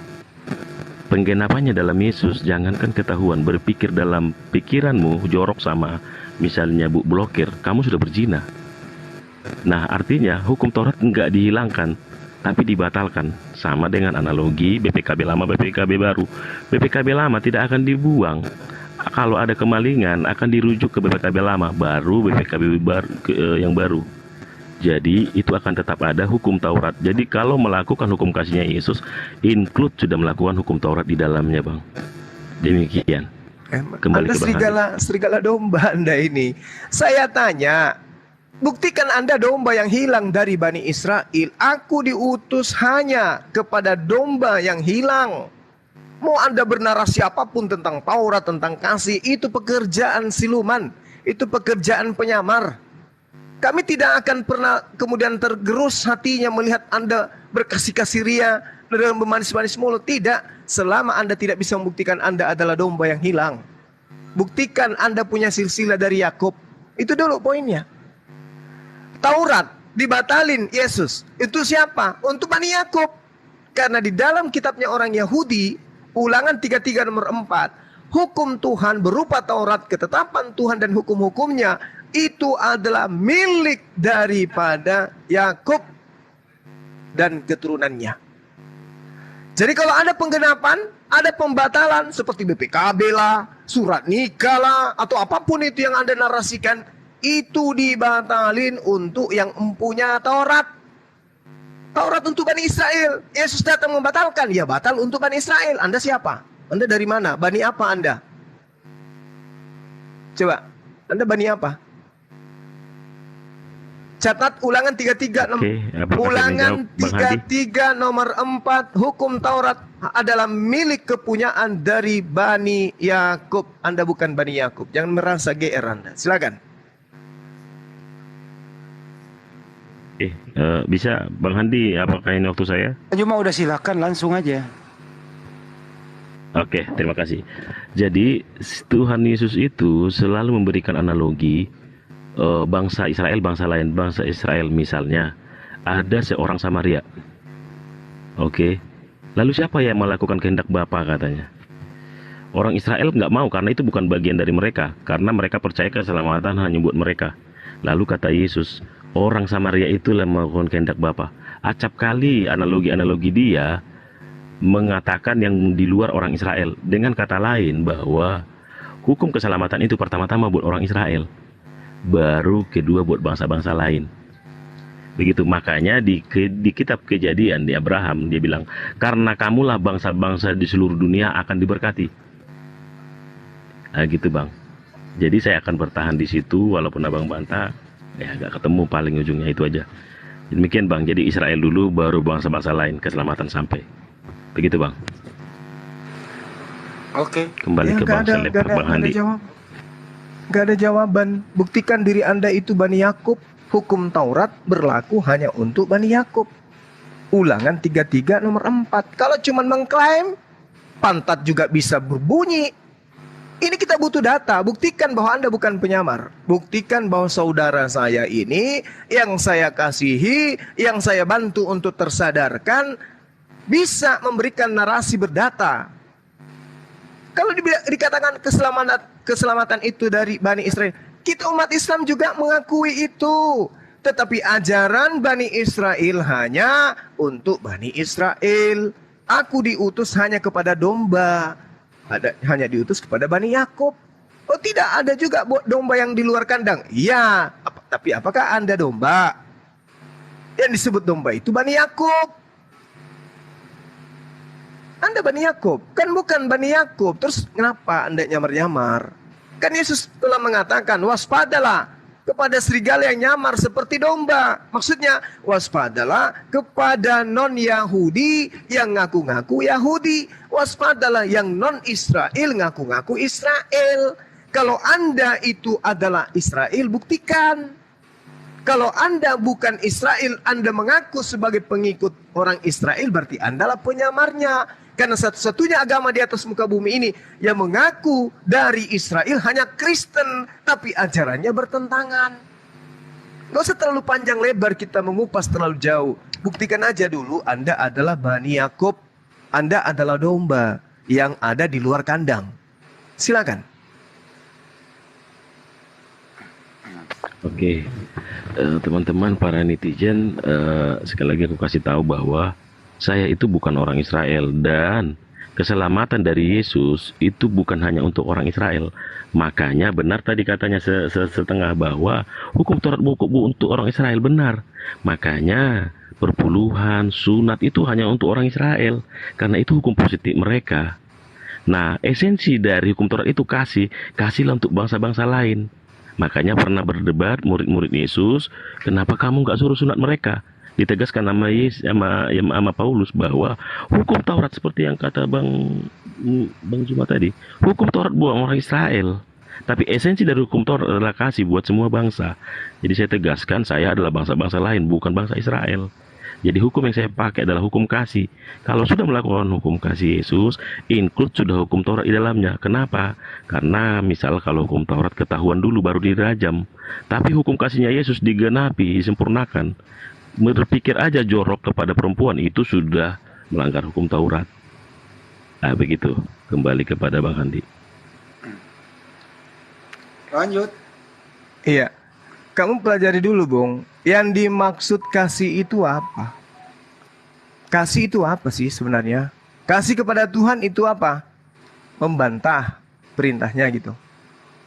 Penggenapannya dalam Yesus, jangankan ketahuan, berpikir dalam pikiranmu jorok sama misalnya blokir, kamu sudah berzina. Nah artinya hukum Taurat enggak dihilangkan, tapi dibatalkan. Sama dengan analogi BPKB lama, BPKB baru. BPKB lama tidak akan dibuang. Kalau ada kemalingan akan dirujuk ke BPKB lama, baru BPKB baru, yang baru. Jadi itu akan tetap ada hukum Taurat. Jadi kalau melakukan hukum kasihnya Yesus, include sudah melakukan hukum Taurat di dalamnya Bang. Demikian. Kembali Anda ke Bang serigala domba Anda ini. Saya tanya, buktikan Anda domba yang hilang dari Bani Israel. Aku diutus hanya kepada domba yang hilang. Mau Anda bernarasi apapun tentang Taurat, tentang kasih, itu pekerjaan siluman. Itu pekerjaan penyamar. Kami tidak akan pernah kemudian tergerus hatinya melihat Anda berkasih-kasih ria dan bermanis-manis mulut. Tidak, selama Anda tidak bisa membuktikan Anda adalah domba yang hilang. Buktikan Anda punya silsilah dari Yakub. Itu dulu poinnya. Taurat dibatalin Yesus. Itu siapa? Untuk Bani Yakub. Karena di dalam kitabnya orang Yahudi, Ulangan 33 nomor 4, hukum Tuhan berupa Taurat, ketetapan Tuhan dan hukum-hukumnya, itu adalah milik daripada Yakub dan keturunannya. Jadi kalau ada penggenapan, ada pembatalan seperti BPKB lah, surat nikah lah, atau apapun itu yang Anda narasikan, itu dibatalin untuk yang empunya Taurat. Taurat untuk Bani Israel. Yesus datang membatalkan, ya batal untuk Bani Israel. Anda siapa? Anda dari mana? Bani apa Anda? Coba, Anda Bani apa? Catat Ulangan 33 Ulangan 33 nomor 4, hukum Taurat adalah milik kepunyaan dari Bani Yakub. Anda bukan Bani Yakub. Jangan merasa GR Anda. Silakan. Bisa Bang Handi, apakah ini waktu saya? Cuma udah silakan langsung aja. Oke, terima kasih. Jadi Tuhan Yesus itu selalu memberikan analogi bangsa Israel, bangsa lain. Bangsa Israel misalnya ada seorang Samaria. Oke. Lalu siapa yang melakukan kehendak Bapa katanya? Orang Israel nggak mau karena itu bukan bagian dari mereka. Karena mereka percaya keselamatan hanya buat mereka. Lalu kata Yesus, orang Samaria itulah melakukan kehendak Bapa. Acap kali analogi-analogi dia mengatakan yang di luar orang Israel. Dengan kata lain bahwa hukum keselamatan itu pertama-tama buat orang Israel, baru kedua buat bangsa-bangsa lain. Begitu, makanya di kitab Kejadian di Abraham dia bilang, karena kamulah bangsa-bangsa di seluruh dunia akan diberkati. Nah gitu Bang. Jadi saya akan bertahan di situ walaupun Abang bantah, ya agak ketemu paling ujungnya itu aja. Demikian Bang, jadi Israel dulu baru bangsa-bangsa lain keselamatan sampai. Begitu Bang. Oke. Kembali ke Bang Seleb, Bang Handi. Gak ada jawaban. Buktikan diri Anda itu Bani Yakub. Hukum Taurat berlaku hanya untuk Bani Yakub. Ulangan 33 nomor 4. Kalau cuma mengklaim, pantat juga bisa berbunyi. Ini kita butuh data. Buktikan bahwa Anda bukan penyamar. Buktikan bahwa saudara saya ini, yang saya kasihi, yang saya bantu untuk tersadarkan, bisa memberikan narasi berdata. Kalau dikatakan keselamatan itu dari Bani Israel, kita umat Islam juga mengakui itu. Tetapi ajaran Bani Israel hanya untuk Bani Israel. Aku diutus hanya kepada domba. Hanya diutus kepada Bani Yakub. Oh tidak, ada juga domba yang di luar kandang. Ya, tapi apakah Anda domba? Yang disebut domba itu Bani Yakub. Anda Bani Yakub, kan bukan Bani Yakub. Terus kenapa Anda nyamar-nyamar? Kan Yesus telah mengatakan, waspadalah kepada serigala yang nyamar seperti domba. Maksudnya, waspadalah kepada non-Yahudi yang ngaku-ngaku Yahudi. Waspadalah yang non-Israel ngaku-ngaku Israel. Kalau Anda itu adalah Israel, buktikan. Kalau Anda bukan Israel, Anda mengaku sebagai pengikut orang Israel, berarti Anda lah penyamarnya. Karena satu-satunya agama di atas muka bumi ini yang mengaku dari Israel hanya Kristen, tapi ajarannya bertentangan. Gak usah terlalu panjang lebar kita mengupas terlalu jauh. Buktikan aja dulu Anda adalah Bani Yakub. Anda adalah domba yang ada di luar kandang. Silakan. Oke, teman-teman para netizen, sekali lagi aku kasih tahu bahwa saya itu bukan orang Israel, dan keselamatan dari Yesus itu bukan hanya untuk orang Israel. Makanya benar tadi katanya setengah bahwa hukum Taurat untuk orang Israel, benar. Makanya perpuluhan, sunat itu hanya untuk orang Israel, karena itu hukum positif mereka. Nah, esensi dari hukum Taurat itu kasihlah untuk bangsa-bangsa lain. Makanya pernah berdebat murid-murid Yesus, kenapa kamu nggak suruh sunat mereka? Ditegaskan sama Paulus bahwa hukum Taurat seperti yang kata Bang Juma tadi, hukum Taurat buat orang Israel, tapi esensi dari hukum Taurat adalah kasih buat semua bangsa. Jadi saya tegaskan, saya adalah bangsa-bangsa lain, bukan bangsa Israel. Jadi hukum yang saya pakai adalah hukum kasih. Kalau sudah melakukan hukum kasih Yesus, include sudah hukum Taurat di dalamnya. Kenapa? Karena misal kalau hukum Taurat ketahuan dulu baru dirajam, tapi hukum kasihnya Yesus digenapi, disempurnakan. Berpikir aja jorok kepada perempuan itu sudah melanggar hukum Taurat. Nah begitu, kembali kepada Bang Handi. Lanjut. Iya. Kamu pelajari dulu, Bung. Yang dimaksud kasih itu apa? Kasih itu apa sih sebenarnya? Kasih kepada Tuhan itu apa? Membantah perintahnya gitu.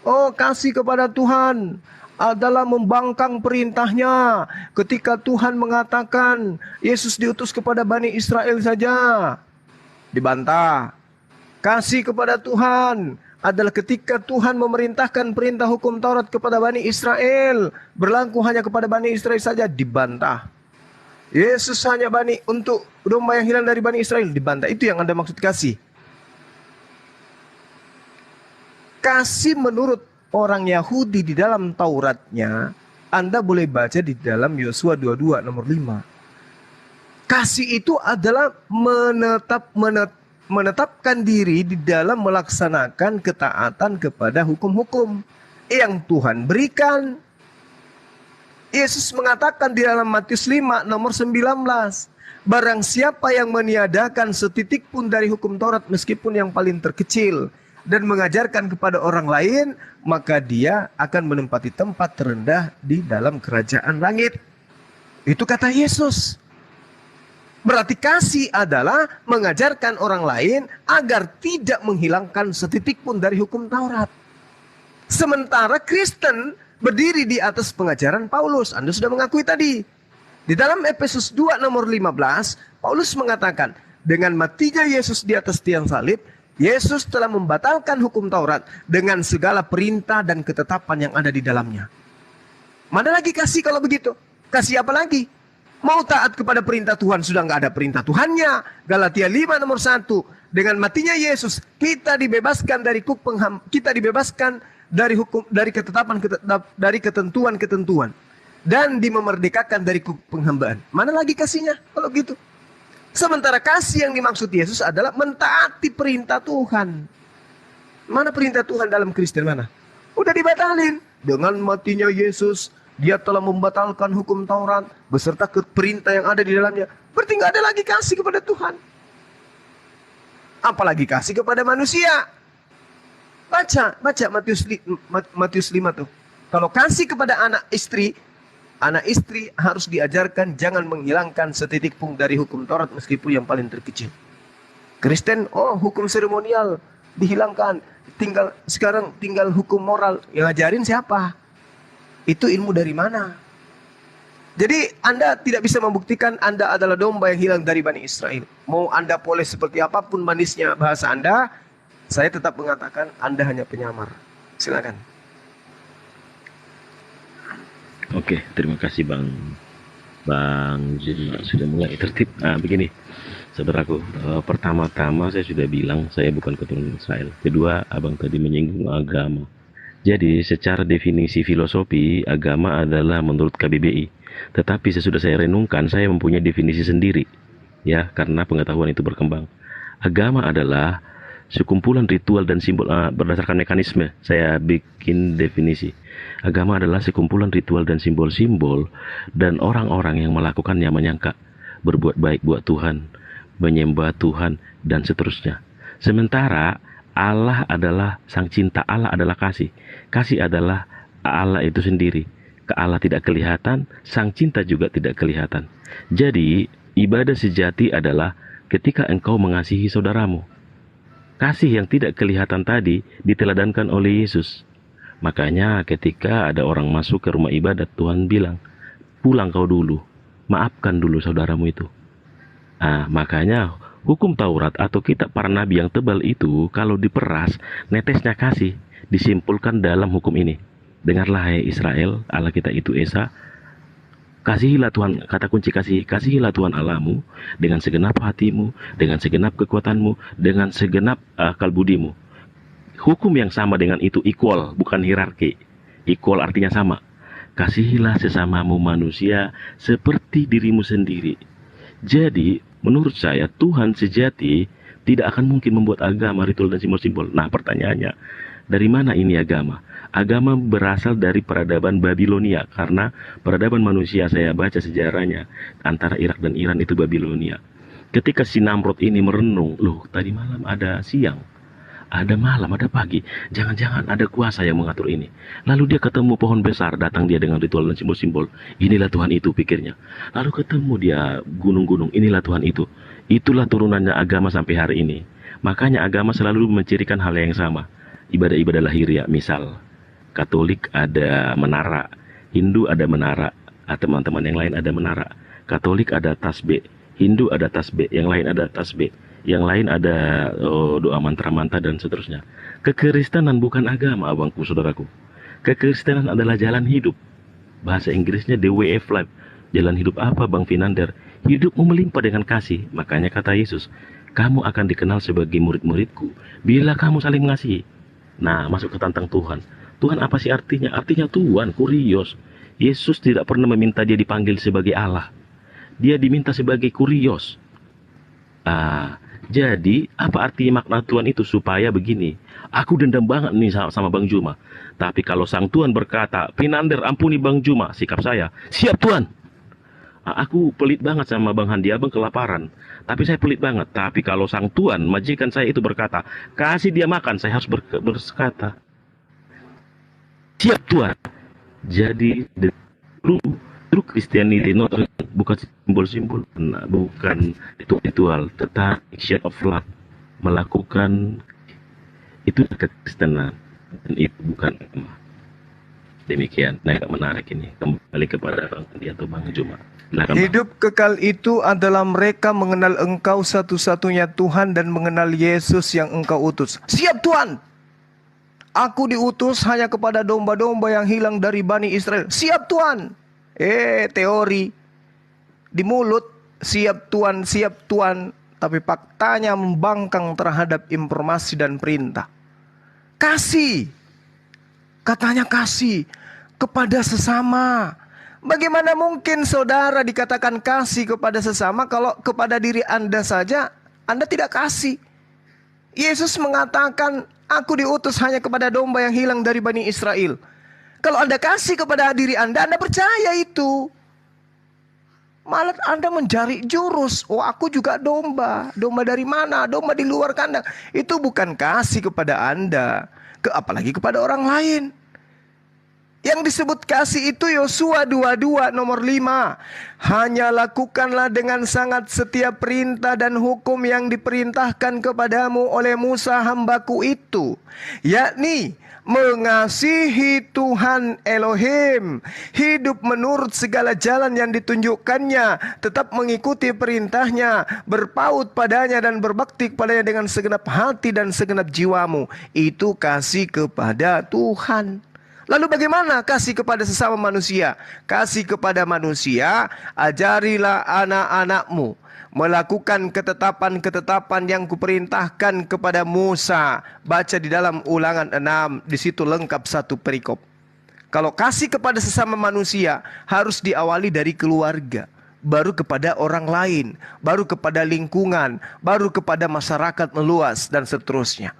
Oh, kasih kepada Tuhan adalah membangkang perintahnya. Ketika Tuhan mengatakan Yesus diutus kepada Bani Israel saja, dibantah. Kasih kepada Tuhan adalah ketika Tuhan memerintahkan perintah hukum Taurat kepada Bani Israel, berlaku hanya kepada Bani Israel saja, dibantah. Yesus hanya untuk domba yang hilang dari Bani Israel, dibantah. Itu yang Anda maksud kasih. Kasih menurut orang Yahudi di dalam Tauratnya, Anda boleh baca di dalam Yosua 22 nomor 5. Kasih itu adalah menetapkan diri di dalam melaksanakan ketaatan kepada hukum-hukum yang Tuhan berikan. Yesus mengatakan di dalam Matius 5 nomor 19, barang siapa yang meniadakan setitik pun dari hukum Taurat meskipun yang paling terkecil dan mengajarkan kepada orang lain, maka dia akan menempati tempat terendah di dalam kerajaan langit. Itu kata Yesus. Berarti kasih adalah mengajarkan orang lain agar tidak menghilangkan setitik pun dari hukum Taurat. Sementara Kristen berdiri di atas pengajaran Paulus. Anda sudah mengakui tadi. Di dalam Efesus 2 nomor 15, Paulus mengatakan, dengan matinya Yesus di atas tiang salib, Yesus telah membatalkan hukum Taurat dengan segala perintah dan ketetapan yang ada di dalamnya. Mana lagi kasih kalau begitu? Kasih apa lagi? Mau taat kepada perintah Tuhan, sudah nggak ada perintah Tuhannya. Galatia 5 nomor 1. Dengan matinya Yesus, kita dibebaskan dari kita dibebaskan dari hukum, dari ketetapan, dari ketentuan-ketentuan, dan dimemerdekakan dari penghambaan. Mana lagi kasihnya kalau gitu? Sementara kasih yang dimaksud Yesus adalah mentaati perintah Tuhan. Mana perintah Tuhan dalam Kristen mana? Udah dibatalin. Dengan matinya Yesus, dia telah membatalkan hukum Taurat beserta perintah yang ada di dalamnya. Berarti nggak ada lagi kasih kepada Tuhan. Apalagi kasih kepada manusia. Baca Matius 5 tuh. Kalau kasih kepada anak istri harus diajarkan jangan menghilangkan setitik pun dari hukum Taurat meskipun yang paling terkecil. Kristen, hukum seremonial dihilangkan. Sekarang tinggal hukum moral. Yang ngajarin siapa? Itu ilmu dari mana? Jadi Anda tidak bisa membuktikan Anda adalah domba yang hilang dari Bani Israel. Mau Anda poles seperti apapun manisnya bahasa Anda, saya tetap mengatakan Anda hanya penyamar. Silakan. Oke, terima kasih Bang Jun sudah mulai tertib. Begini, saudaraku, pertama-tama saya sudah bilang saya bukan keturunan Israel. Kedua, abang tadi menyinggung agama. Jadi, secara definisi filosofi, agama adalah menurut KBBI. Tetapi sesudah saya renungkan, saya mempunyai definisi sendiri. Ya, karena pengetahuan itu berkembang. Agama adalah sekumpulan ritual dan simbol berdasarkan mekanisme. Saya bikin definisi. Agama adalah sekumpulan ritual dan simbol-simbol dan orang-orang yang melakukannya menyangka berbuat baik buat Tuhan, menyembah Tuhan, dan seterusnya. Sementara Allah adalah sang cinta, Allah adalah kasih. Kasih adalah Allah itu sendiri. Ke Allah tidak kelihatan, sang cinta juga tidak kelihatan. Jadi, ibadah sejati adalah ketika engkau mengasihi saudaramu. Kasih yang tidak kelihatan tadi diteladankan oleh Yesus. Makanya ketika ada orang masuk ke rumah ibadat, Tuhan bilang, pulang kau dulu, maafkan dulu saudaramu itu. Makanya hukum Taurat atau kitab para nabi yang tebal itu kalau diperas, netesnya kasih disimpulkan dalam hukum ini. Dengarlah hai Israel, Allah kita itu Esa. Kasihilah Tuhan, kata kunci kasih, kasihilah Tuhan Allahmu dengan segenap hatimu, dengan segenap kekuatanmu, dengan segenap akal budimu. Hukum yang sama dengan itu equal, bukan hierarki. Equal artinya sama. Kasihilah sesamamu manusia seperti dirimu sendiri. Jadi, menurut saya Tuhan sejati tidak akan mungkin membuat agama, ritual, dan simbol-simbol. Nah, pertanyaannya, dari mana ini agama? Agama berasal dari peradaban Babilonia, karena peradaban manusia, saya baca sejarahnya, antara Irak dan Iran itu Babilonia. Ketika si Namrud ini merenung, loh tadi malam ada siang, ada malam, ada pagi, jangan-jangan ada kuasa yang mengatur ini. Lalu dia ketemu pohon besar, datang dia dengan ritual dan simbol-simbol. Inilah Tuhan itu, pikirnya. Lalu ketemu dia gunung-gunung, inilah Tuhan itu. Itulah turunannya agama sampai hari ini. Makanya agama selalu mencirikan hal yang sama. Ibadah-ibadah lahiriah, misal Katolik ada menara, Hindu ada menara, teman-teman yang lain ada menara. Katolik ada tasbih, Hindu ada tasbih, yang lain ada tasbih, yang lain ada doa mantra-mantra dan seterusnya. Kekristenan bukan agama, abangku, saudaraku. Kekristenan adalah jalan hidup. Bahasa Inggrisnya the way of life. Jalan hidup apa, Bang Finander? Hidupmu melimpah dengan kasih. Makanya kata Yesus, kamu akan dikenal sebagai murid-muridku bila kamu saling mengasihi. Nah, masuk ke tantang Tuhan. Tuhan apa sih artinya? Artinya Tuhan, kurios. Yesus tidak pernah meminta dia dipanggil sebagai Allah. Dia diminta sebagai kurios. Jadi apa artinya makna Tuhan itu? Supaya begini, aku dendam banget nih sama Bang Juma. Tapi kalau sang Tuhan berkata, Finander ampuni Bang Juma, sikap saya, siap Tuhan. Aku pelit banget sama Bang Handi, abang kelaparan. Tapi saya pelit banget. Tapi kalau sang Tuhan, majikan saya itu berkata, kasih dia makan, saya harus berkata, siap Tuhan. Jadi the true Christianity bukan simbol-simbol, bukan ritual, tetapi action of love, melakukan itu kekristenan, dan itu bukan agama. Demikian, agak menarik ini. Kembali kepada Bang Andi atau Bang Juma. Silakan, Hidup kekal itu adalah mereka mengenal Engkau satu-satunya Tuhan dan mengenal Yesus yang Engkau utus. Siap Tuhan. Aku diutus hanya kepada domba-domba yang hilang dari Bani Israel. Siap Tuhan. Teori. Di mulut, siap Tuhan, siap Tuhan. Tapi faktanya membangkang terhadap informasi dan perintah. Kasih. Katanya kasih kepada sesama. Bagaimana mungkin saudara dikatakan kasih kepada sesama kalau kepada diri Anda saja Anda tidak kasih? Yesus mengatakan, aku diutus hanya kepada domba yang hilang dari Bani Israel. Kalau Anda kasih kepada diri Anda percaya itu. Malah Anda mencari jurus. Oh, aku juga domba. Domba dari mana? Domba di luar kandang. Itu bukan kasih kepada Anda. Apalagi kepada orang lain. Yang disebut kasih itu Yosua 22 nomor 5. Hanya lakukanlah dengan sangat setia perintah dan hukum yang diperintahkan kepadamu oleh Musa hambaku itu. Yakni mengasihi Tuhan Elohim, hidup menurut segala jalan yang ditunjukkannya, tetap mengikuti perintahnya, berpaut padanya dan berbakti kepadanya dengan segenap hati dan segenap jiwamu. Itu kasih kepada Tuhan. Lalu bagaimana kasih kepada sesama manusia? Kasih kepada manusia, ajarilah anak-anakmu melakukan ketetapan-ketetapan yang kuperintahkan kepada Musa. Baca di dalam Ulangan 6, di situ lengkap satu perikop. Kalau kasih kepada sesama manusia harus diawali dari keluarga, baru kepada orang lain, baru kepada lingkungan, baru kepada masyarakat meluas dan seterusnya.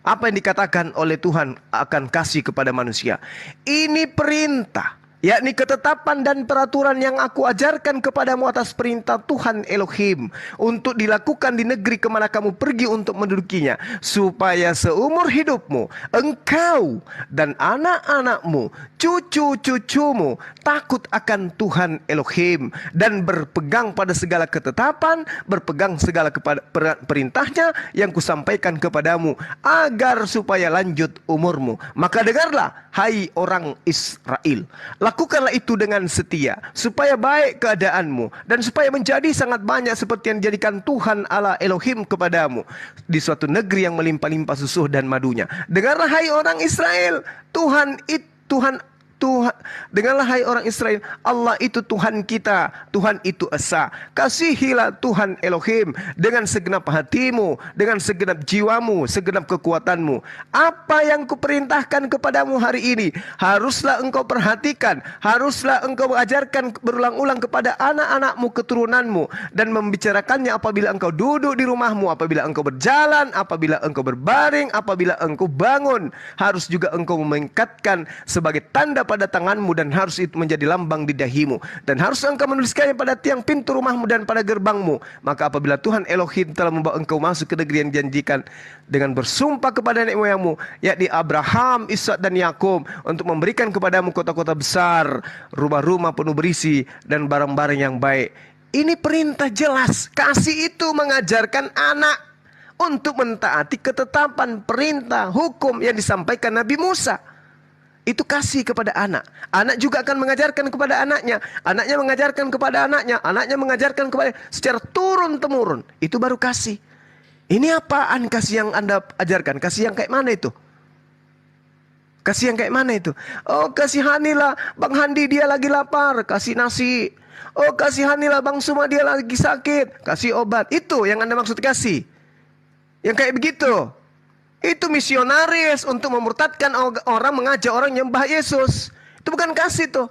Apa yang dikatakan oleh Tuhan akan kasih kepada manusia? Ini perintah, yakni ketetapan dan peraturan yang aku ajarkan kepadamu atas perintah Tuhan Elohim, untuk dilakukan di negeri kemana kamu pergi untuk mendudukinya, supaya seumur hidupmu, engkau dan anak-anakmu, cucu-cucumu takut akan Tuhan Elohim, dan berpegang pada segala ketetapan, berpegang segala kepada perintahnya yang kusampaikan kepadamu, agar supaya lanjut umurmu. Maka dengarlah, hai orang Israel, lakukanlah itu dengan setia, supaya baik keadaanmu, dan supaya menjadi sangat banyak seperti yang dijadikan Tuhan Allah Elohim kepadamu di suatu negeri yang melimpah-limpah susu dan madunya. Dengarlah hai orang Israel, dengarlah hai orang Israel, Allah itu Tuhan kita, Tuhan itu esa. Kasihilah Tuhan Elohim dengan segenap hatimu, dengan segenap jiwamu, segenap kekuatanmu. Apa yang kuperintahkan kepadamu hari ini haruslah engkau perhatikan, haruslah engkau ajarkan berulang-ulang kepada anak-anakmu, keturunanmu, dan membicarakannya apabila engkau duduk di rumahmu, apabila engkau berjalan, apabila engkau berbaring, apabila engkau bangun. Harus juga engkau mengikatkan sebagai tanda pada tanganmu, dan harus itu menjadi lambang di dahimu, dan harus engkau menuliskannya pada tiang pintu rumahmu dan pada gerbangmu. Maka apabila Tuhan Elohim telah membawa engkau masuk ke negeri yang dijanjikan, dengan bersumpah kepada nenek moyangmu, yakni Abraham, Ishak dan Yakub, untuk memberikan kepadamu kota-kota besar, rumah-rumah penuh berisi, dan barang-barang yang baik. Ini perintah jelas. Kasih itu mengajarkan anak untuk mentaati ketetapan, perintah, hukum yang disampaikan Nabi Musa. Itu kasih kepada anak. Anak juga akan mengajarkan kepada anaknya. Anaknya mengajarkan kepada anaknya. Anaknya mengajarkan kepada, secara turun-temurun. Itu baru kasih. Ini apaan kasih yang Anda ajarkan? Kasih yang kayak mana itu? Kasih yang kayak mana itu? Oh, kasihanilah Bang Handi, dia lagi lapar, kasih nasi. Oh, kasihanilah Bang Suma, dia lagi sakit, kasih obat. Itu yang Anda maksud kasih. Yang kayak begitu. Itu misionaris untuk memurtadkan orang, mengajak orang nyembah Yesus. Itu bukan kasih tuh.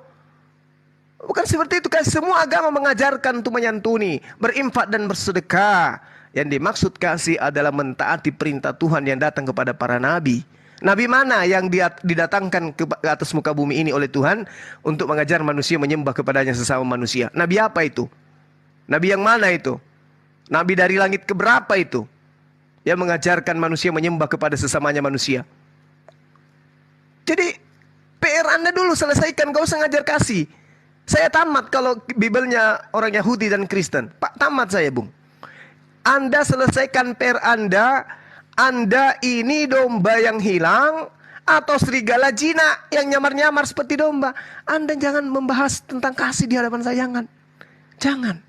Bukan seperti itu. Semua agama mengajarkan untuk menyantuni, berinfak dan bersedekah. Yang dimaksud kasih adalah mentaati perintah Tuhan yang datang kepada para nabi. Nabi mana yang didatangkan ke atas muka bumi ini oleh Tuhan untuk mengajar manusia menyembah kepadanya sesama manusia? Nabi apa itu? Nabi yang mana itu? Nabi dari langit keberapa itu? Yang mengajarkan manusia menyembah kepada sesamanya manusia. Jadi PR Anda dulu selesaikan, gak usah ngajar kasih. Saya tamat kalau Bibelnya orang Yahudi dan Kristen. Pak, tamat saya, Bung. Anda selesaikan PR Anda. Anda ini domba yang hilang atau serigala jinak yang nyamar-nyamar seperti domba. Anda jangan membahas tentang kasih di hadapan saya. Jangan.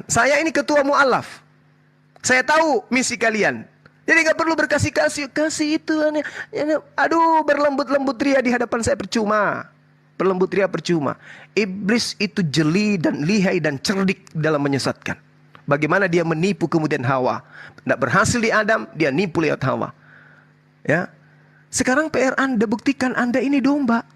Saya ini ketua mu'alaf. Saya tahu misi kalian. Jadi gak perlu berkasih-kasih. Kasih itu, aduh, berlembut-lembut ria di hadapan saya percuma. Berlembut ria percuma. Iblis itu jeli dan lihai dan cerdik dalam menyesatkan. Bagaimana dia menipu kemudian Hawa. Tidak berhasil di Adam, dia nipu lewat Hawa. Ya. Sekarang PR Anda, buktikan Anda ini domba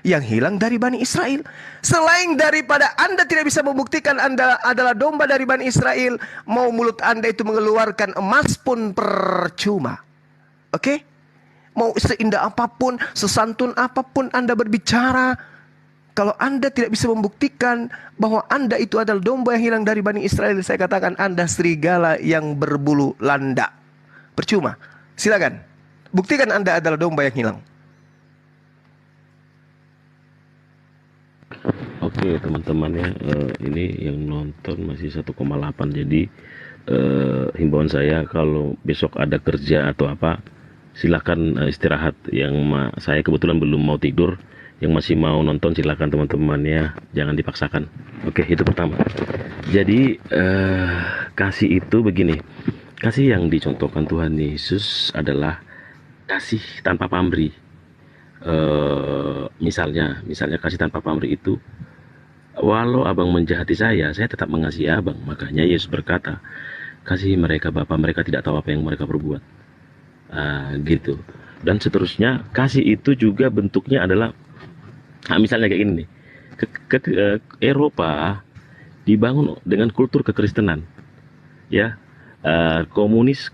yang hilang dari Bani Israel. Selain daripada Anda tidak bisa membuktikan Anda adalah domba dari Bani Israel, mau mulut Anda itu mengeluarkan emas pun percuma. Oke? Mau seindah apapun, sesantun apapun Anda berbicara, kalau Anda tidak bisa membuktikan bahwa Anda itu adalah domba yang hilang dari Bani Israel, saya katakan Anda serigala yang berbulu landak. Percuma. Silakan. Buktikan Anda adalah domba yang hilang. Oke teman-teman ya, ini yang nonton masih 1,8. Jadi himbauan saya, kalau besok ada kerja atau apa, silakan istirahat. Yang saya kebetulan belum mau tidur. Yang masih mau nonton silakan teman-teman ya, jangan dipaksakan. Oke, itu pertama. Jadi kasih itu begini. Kasih yang dicontohkan Tuhan Yesus adalah kasih tanpa pamrih. Misalnya kasih tanpa pamrih itu, walau abang menjahati saya tetap mengasihi abang. Makanya Yesus berkata, kasih mereka Bapa, mereka tidak tahu apa yang mereka perbuat. Gitu. Dan seterusnya, kasih itu juga bentuknya adalah, misalnya kayak gini nih, Eropa dibangun dengan kultur kekristenan, ya. Komunisme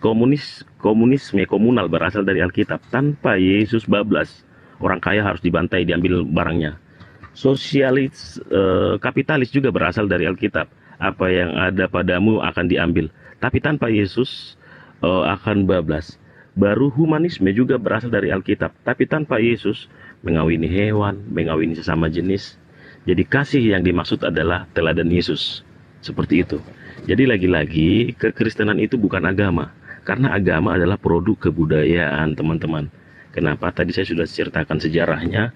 komunal berasal dari Alkitab. Tanpa Yesus bablas, orang kaya harus dibantai, diambil barangnya. Sosialis, kapitalis juga berasal dari Alkitab. Apa yang ada padamu akan diambil. Tapi tanpa Yesus akan bablas. Baru humanisme juga berasal dari Alkitab. Tapi tanpa Yesus, mengawini hewan, mengawini sesama jenis. Jadi kasih yang dimaksud adalah teladan Yesus. Seperti itu. Jadi lagi-lagi kekristenan itu bukan agama. Karena agama adalah produk kebudayaan, teman-teman. Kenapa? Tadi saya sudah ceritakan sejarahnya.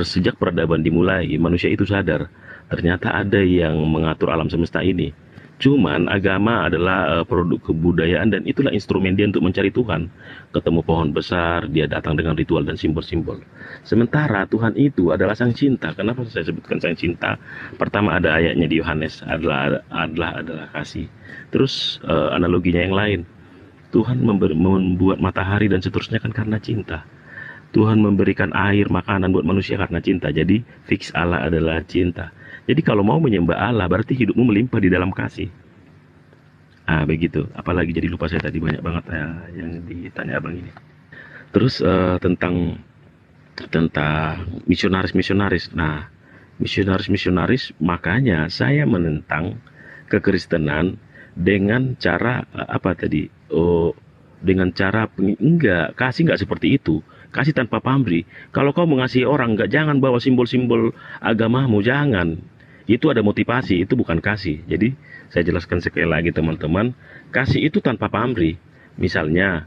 Sejak peradaban dimulai, manusia itu sadar ternyata ada yang mengatur alam semesta ini. Cuman agama adalah produk kebudayaan, dan itulah instrumen dia untuk mencari Tuhan. Ketemu pohon besar, dia datang dengan ritual dan simbol-simbol. Sementara Tuhan itu adalah sang cinta. Kenapa saya sebutkan sang cinta? Pertama ada ayatnya di Yohanes, adalah kasih. Terus analoginya yang lain. Tuhan membuat matahari dan seterusnya kan karena cinta. Tuhan memberikan air, makanan buat manusia karena cinta. Jadi fix Allah adalah cinta. Jadi kalau mau menyembah Allah, berarti hidupmu melimpah di dalam kasih. Begitu. Apalagi jadi lupa saya tadi, banyak banget yang ditanya abang ini. Terus tentang misionaris. Nah, misionaris, makanya saya menentang kekristenan dengan cara kasih nggak seperti itu. Kasih tanpa pamrih. Kalau kau mengasihi orang, jangan bawa simbol-simbol agamamu, jangan. Itu ada motivasi, itu bukan kasih. Jadi saya jelaskan sekali lagi teman-teman, kasih itu tanpa pamrih. Misalnya,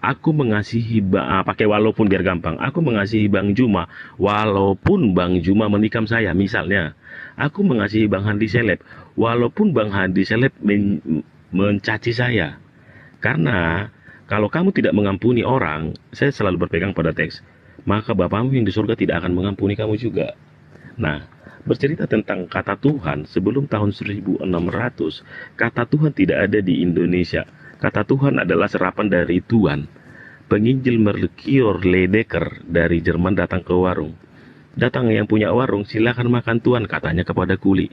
aku mengasihi, pakai walaupun biar gampang, aku mengasihi Bang Juma, walaupun Bang Juma menikam saya. Misalnya, aku mengasihi Bang Handi Seleb, walaupun Bang Handi Seleb mencaci saya. Karena kalau kamu tidak mengampuni orang, saya selalu berpegang pada teks, maka Bapamu yang di surga tidak akan mengampuni kamu juga. Nah, bercerita tentang kata Tuhan, sebelum tahun 1600, kata Tuhan tidak ada di Indonesia. Kata Tuhan adalah serapan dari Tuhan. Penginjil Melchior Ledecker dari Jerman datang ke warung. Datang yang punya warung, silakan makan Tuhan, katanya kepada kuli.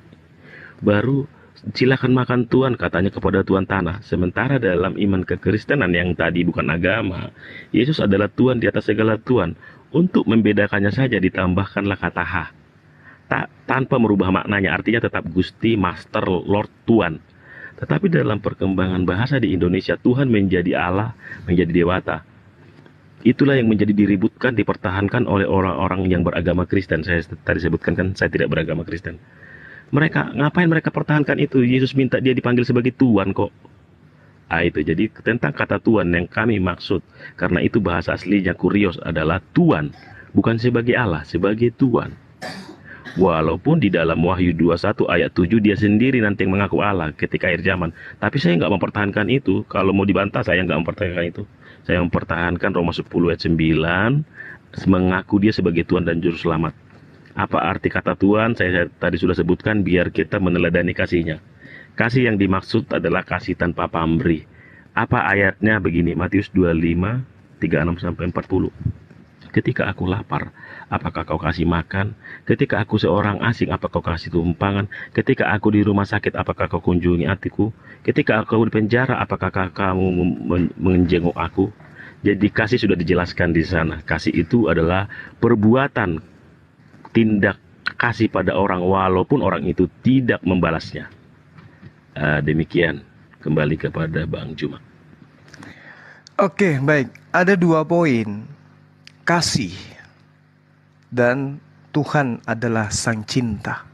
Baru, silakan makan Tuhan, katanya kepada tuan tanah. Sementara dalam iman kekristenan yang tadi bukan agama, Yesus adalah Tuhan di atas segala Tuhan. Untuk membedakannya saja ditambahkanlah kata H. Tanpa merubah maknanya, artinya tetap Gusti, Master, Lord, Tuhan. Tetapi dalam perkembangan bahasa di Indonesia, Tuhan menjadi Allah, menjadi dewata. Itulah yang menjadi diributkan, dipertahankan oleh orang-orang yang beragama Kristen. Saya tadi sebutkan kan, saya tidak beragama Kristen. Ngapain mereka pertahankan itu? Yesus minta dia dipanggil sebagai Tuhan kok. Itu jadi tentang kata Tuhan yang kami maksud. Karena itu bahasa aslinya kurios adalah Tuhan. Bukan sebagai Allah, sebagai Tuhan. Walaupun di dalam Wahyu 21 ayat 7 dia sendiri nanti yang mengaku Allah ketika akhir zaman. Tapi saya nggak mempertahankan itu. Kalau mau dibantah, saya nggak mempertahankan itu. Saya mempertahankan Roma 10 ayat 9, mengaku dia sebagai Tuhan dan Juru Selamat. Apa arti kata Tuhan? Saya tadi sudah sebutkan, biar kita meneladani kasihnya. Kasih yang dimaksud adalah kasih tanpa pamrih. Apa ayatnya? Begini, Matius 25, 36-40. Ketika aku lapar, apakah kau kasih makan? Ketika aku seorang asing, apakah kau kasih tumpangan? Ketika aku di rumah sakit, apakah kau kunjungi hatiku? Ketika aku di penjara, apakah kamu menjenguk aku? Jadi kasih sudah dijelaskan di sana. Kasih itu adalah perbuatan, tindak kasih pada orang walaupun orang itu tidak membalasnya. Demikian, kembali kepada Bang Juma. Oke, baik. Ada 2 poin. Kasih dan Tuhan adalah sang cinta.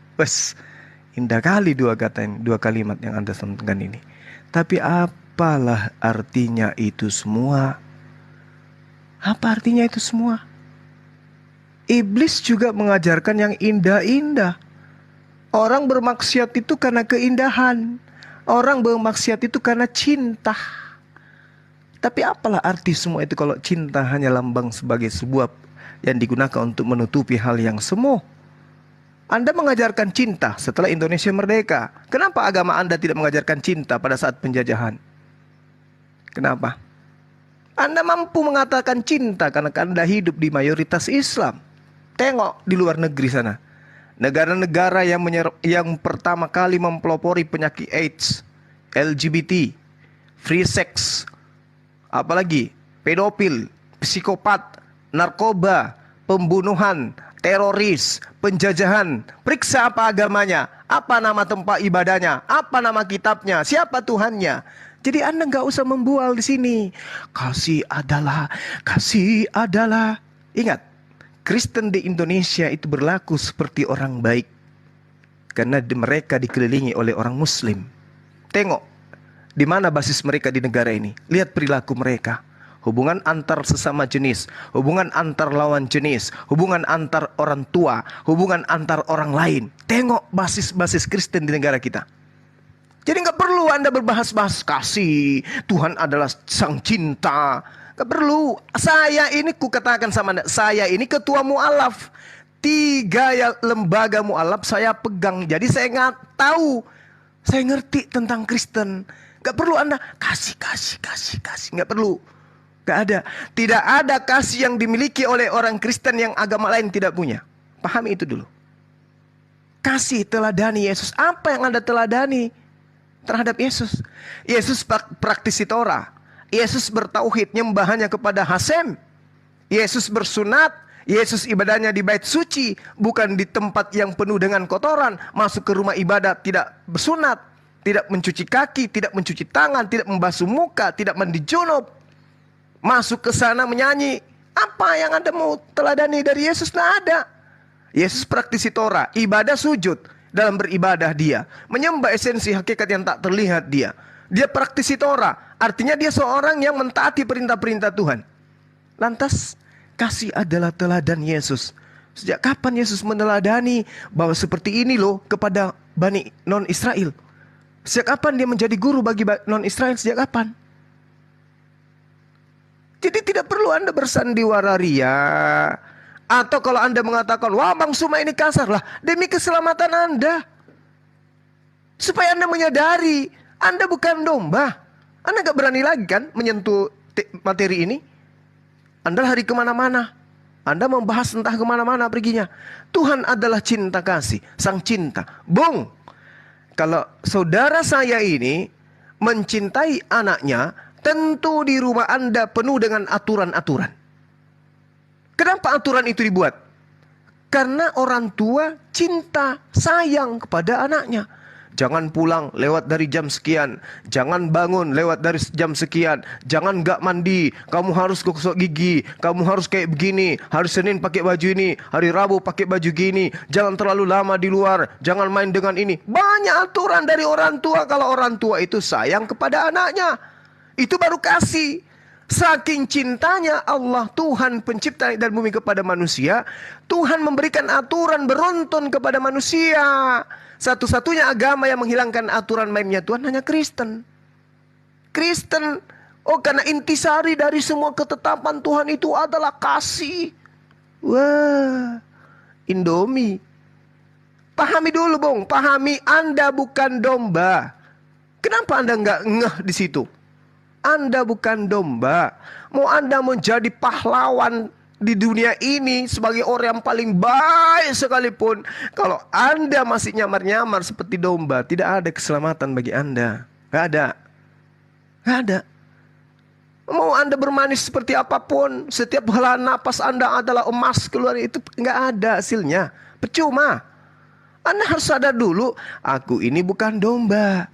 Indah kali 2 kalimat yang Anda sampaikan ini. Tapi apalah artinya itu semua? Apa artinya itu semua? Iblis juga mengajarkan yang indah-indah. Orang bermaksiat itu karena keindahan. Orang bermaksiat itu karena cinta. Tapi apalah arti semua itu kalau cinta hanya lambang sebagai sebuah yang digunakan untuk menutupi hal yang semu. Anda mengajarkan cinta setelah Indonesia merdeka. Kenapa agama Anda tidak mengajarkan cinta pada saat penjajahan? Kenapa? Anda mampu mengatakan cinta karena Anda hidup di mayoritas Islam. Tengok di luar negeri sana. Negara-negara yang pertama kali mempelopori penyakit AIDS, LGBT, free sex, apalagi pedofil, psikopat, narkoba, pembunuhan, teroris, penjajahan. Periksa apa agamanya, apa nama tempat ibadahnya, apa nama kitabnya, siapa Tuhannya. Jadi Anda nggak usah membual di sini. Kasih adalah. Ingat, Kristen di Indonesia itu berlaku seperti orang baik karena mereka dikelilingi oleh orang Muslim. Tengok di mana basis mereka di negara ini. Lihat perilaku mereka. Hubungan antar sesama jenis, hubungan antar lawan jenis, hubungan antar orang tua, hubungan antar orang lain. Tengok basis-basis Kristen di negara kita. Jadi nggak perlu Anda berbahas-bahas kasih. Tuhan adalah sang cinta. Nggak perlu. Saya ini kukatakan sama Anda, saya ini ketua mu'alaf. 3 lembaga mu'alaf saya pegang. Jadi saya nggak tahu. Saya ngerti tentang Kristen. Nggak perlu Anda kasih. Nggak perlu. Nggak ada. Tidak ada kasih yang dimiliki oleh orang Kristen yang agama lain tidak punya. Pahami itu dulu. Kasih teladani Yesus. Apa yang Anda teladani terhadap Yesus? Yesus praktisi Torah. Yesus bertauhid, nyembahnya kepada Hasem. Yesus bersunat. Yesus ibadahnya di bait suci, bukan di tempat yang penuh dengan kotoran. Masuk ke rumah ibadah tidak bersunat, tidak mencuci kaki, tidak mencuci tangan, tidak membasuh muka, tidak mandi junub. Masuk ke sana menyanyi. Apa yang Anda mau teladani dari Yesus? Tidak ada. Yesus praktisi Torah, ibadah sujud. Dalam beribadah dia menyembah esensi hakikat yang tak terlihat dia. Dia praktisi Torah, artinya dia seorang yang mentaati perintah-perintah Tuhan. Lantas kasih adalah teladan Yesus. Sejak kapan Yesus meneladani bahwa seperti ini loh kepada Bani non-Israel? Sejak kapan dia menjadi guru bagi non-Israel? Sejak kapan? Jadi tidak perlu Anda bersandiwara ria. Atau kalau Anda mengatakan, wah Bang Suma ini kasar lah, demi keselamatan Anda. Supaya Anda menyadari, Anda bukan domba. Anda gak berani lagi kan menyentuh materi ini. Anda lari kemana-mana. Anda membahas entah kemana-mana perginya. Tuhan adalah cinta kasih, sang cinta. Bung, kalau saudara saya ini mencintai anaknya, tentu di rumah Anda penuh dengan aturan-aturan. Kenapa aturan itu dibuat? Karena orang tua cinta, sayang kepada anaknya. Jangan pulang lewat dari jam sekian. Jangan bangun lewat dari jam sekian. Jangan gak mandi. Kamu harus gosok gigi. Kamu harus kayak begini. Hari Senin pakai baju ini. Hari Rabu pakai baju gini. Jangan terlalu lama di luar. Jangan main dengan ini. Banyak aturan dari orang tua. Kalau orang tua itu sayang kepada anaknya, itu baru kasih. Saking cintanya Allah, Tuhan pencipta dan bumi kepada manusia, Tuhan memberikan aturan beruntun kepada manusia. Satu-satunya agama yang menghilangkan aturan mainnya Tuhan hanya Kristen. Kristen, oh karena intisari dari semua ketetapan Tuhan itu adalah kasih. Wah, Indomie. Pahami dulu Bung, pahami Anda bukan domba. Kenapa Anda nggak ngeh di situ? Anda bukan domba. Mau Anda menjadi pahlawan di dunia ini sebagai orang yang paling baik sekalipun, kalau Anda masih nyamar-nyamar seperti domba, tidak ada keselamatan bagi Anda. Gak ada. Gak ada. Mau Anda bermanis seperti apapun, setiap hela napas Anda adalah emas keluar, itu gak ada hasilnya. Percuma. Anda harus sadar dulu, aku ini bukan domba.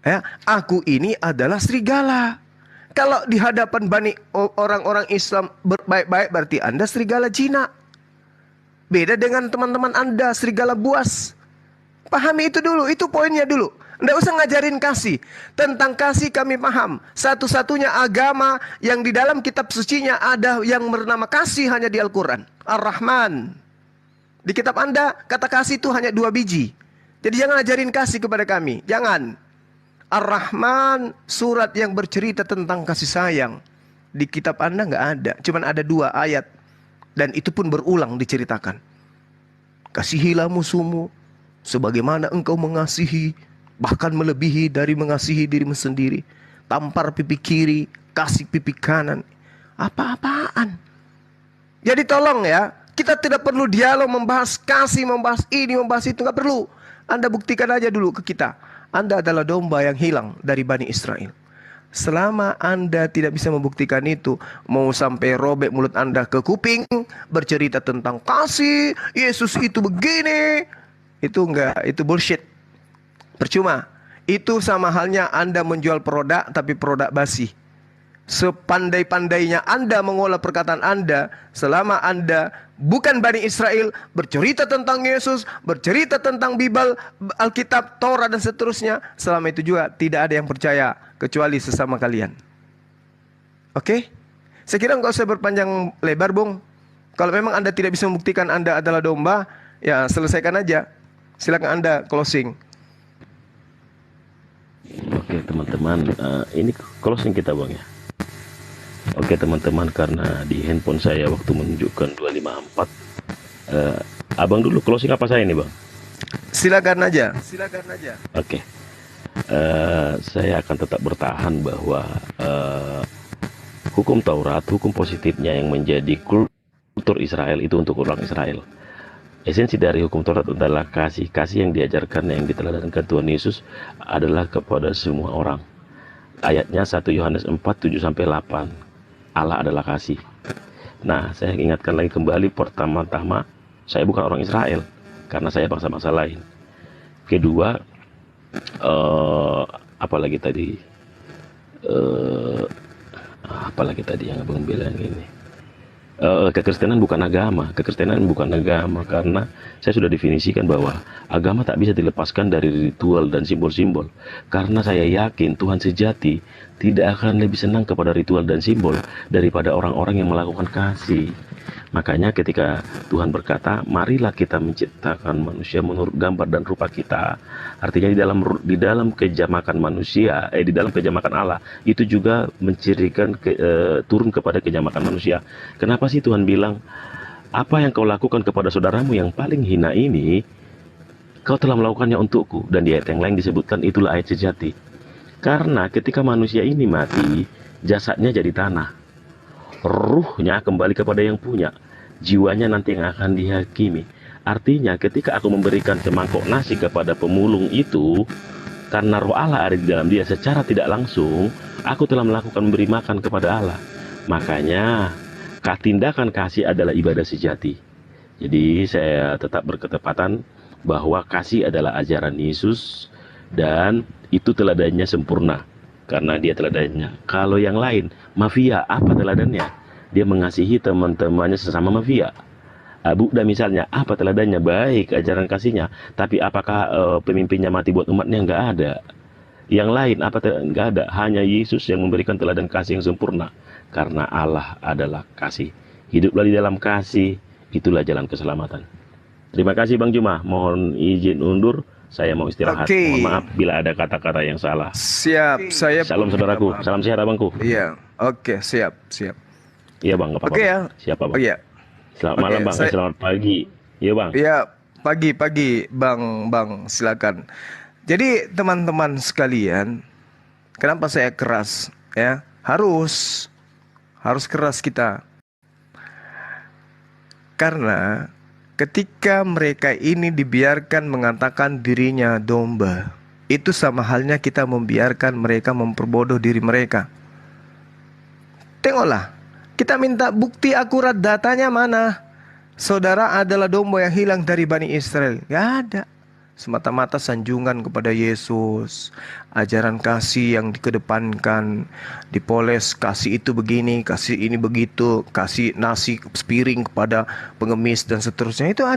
Ya, aku ini adalah serigala. Kalau di hadapan orang-orang Islam berbaik-baik, berarti Anda serigala jinak. Beda dengan teman-teman Anda, serigala buas. Pahami itu dulu, itu poinnya dulu. Nggak usah ngajarin kasih. Tentang kasih kami paham. Satu-satunya agama yang di dalam kitab sucinya ada yang bernama kasih hanya di Al-Quran. Ar-Rahman. Di kitab Anda, kata kasih itu hanya 2 biji. Jadi jangan ajarin kasih kepada kami. Jangan. Ar-Rahman, surat yang bercerita tentang kasih sayang. Di kitab Anda nggak ada. Cuman ada 2 ayat. Dan itu pun berulang diceritakan. Kasihilah musuhmu sebagaimana engkau mengasihi, bahkan melebihi dari mengasihi dirimu sendiri. Tampar pipi kiri, kasih pipi kanan. Apa-apaan? Jadi tolong ya, kita tidak perlu dialog membahas kasih, membahas ini, membahas itu. Nggak perlu. Anda buktikan aja dulu ke kita. Anda adalah domba yang hilang dari Bani Israel. Selama Anda tidak bisa membuktikan itu, mau sampai robek mulut Anda ke kuping, bercerita tentang kasih, Yesus itu begini, itu enggak, itu bullshit. Percuma. Itu sama halnya Anda menjual produk tapi produk basi. Sepandai-pandainya Anda mengolah perkataan Anda, selama Anda bukan Bani Israel, bercerita tentang Yesus, bercerita tentang Bible, Alkitab, Torah dan seterusnya, selama itu juga tidak ada yang percaya kecuali sesama kalian. Oke? Saya kira nggak usah berpanjang lebar, Bung. Kalau memang Anda tidak bisa membuktikan Anda adalah domba, ya selesaikan aja. Silakan Anda closing. Oke teman-teman, ini closing kita Bang ya. Oke teman-teman, karena di handphone saya waktu menunjukkan 254, abang dulu closing apa saya ini Bang? Silakan aja. Oke. Saya akan tetap bertahan bahwa hukum Taurat, hukum positifnya yang menjadi kultur Israel itu untuk orang Israel. Esensi dari hukum Taurat adalah kasih. Kasih yang diajarkan, yang diteladankan Tuhan Yesus adalah kepada semua orang. Ayatnya 1 Yohanes 4, 7-8. Allah adalah kasih. Nah, saya ingatkan lagi kembali, pertama-tama saya bukan orang Israel karena saya bangsa-bangsa lain. Kedua, apalagi tadi yang abang bilang ini, kekristenan bukan agama. Kekristenan bukan agama karena saya sudah definisikan bahwa agama tak bisa dilepaskan dari ritual dan simbol-simbol. Karena saya yakin Tuhan sejati tidak akan lebih senang kepada ritual dan simbol daripada orang-orang yang melakukan kasih. Makanya ketika Tuhan berkata, marilah kita menciptakan manusia menurut gambar dan rupa kita. Artinya di dalam kejamakan manusia, di dalam kejamakan Allah, itu juga mencirikan turun kepada kejamakan manusia. Kenapa sih Tuhan bilang, apa yang kau lakukan kepada saudaramu yang paling hina ini, kau telah melakukannya untukku. Dan di ayat yang lain disebutkan itulah ayat sejati. Karena ketika manusia ini mati, jasadnya jadi tanah. Ruhnya kembali kepada yang punya. Jiwanya nanti yang akan dihakimi. Artinya ketika aku memberikan semangkok nasi kepada pemulung itu, karena roh Allah ada di dalam dia, secara tidak langsung aku telah melakukan memberi makan kepada Allah. Makanya tindakan kasih adalah ibadah sejati. Jadi saya tetap berketepatan bahwa kasih adalah ajaran Yesus, dan itu teladannya sempurna karena dia teladannya. Kalau yang lain, mafia, apa teladannya? Dia mengasihi teman-temannya sesama mafia. Buddha misalnya, apa teladannya? Baik ajaran kasihnya, tapi apakah pemimpinnya mati buat umatnya? Nggak ada. Yang lain apa? Nggak ada. Hanya Yesus yang memberikan teladan kasih yang sempurna, karena Allah adalah kasih. Hiduplah di dalam kasih, itulah jalan keselamatan. Terima kasih Bang Juma, mohon izin undur. Saya mau istirahat. Oke. Mohon maaf bila ada kata-kata yang salah. Siap, saya. Salam saudaraku, salam sehat abangku. Iya, oke, siap. Iya Bang, nggak apa-apa. Oke ya. Siapa Bang? Oh iya. Selamat malam Bang, selamat pagi. Iya Bang. Iya, pagi Bang, silakan. Jadi teman-teman sekalian, kenapa saya keras ya? Harus keras kita. Karena ketika mereka ini dibiarkan mengatakan dirinya domba, itu sama halnya kita membiarkan mereka memperbodoh diri mereka. Tengoklah, kita minta bukti akurat, datanya mana? Saudara adalah domba yang hilang dari Bani Israel. Gak ada. Semata-mata sanjungan kepada Yesus, ajaran kasih yang dikedepankan, dipoles, kasih itu begini, kasih ini begitu, kasih nasi sepiring kepada pengemis dan seterusnya. Itu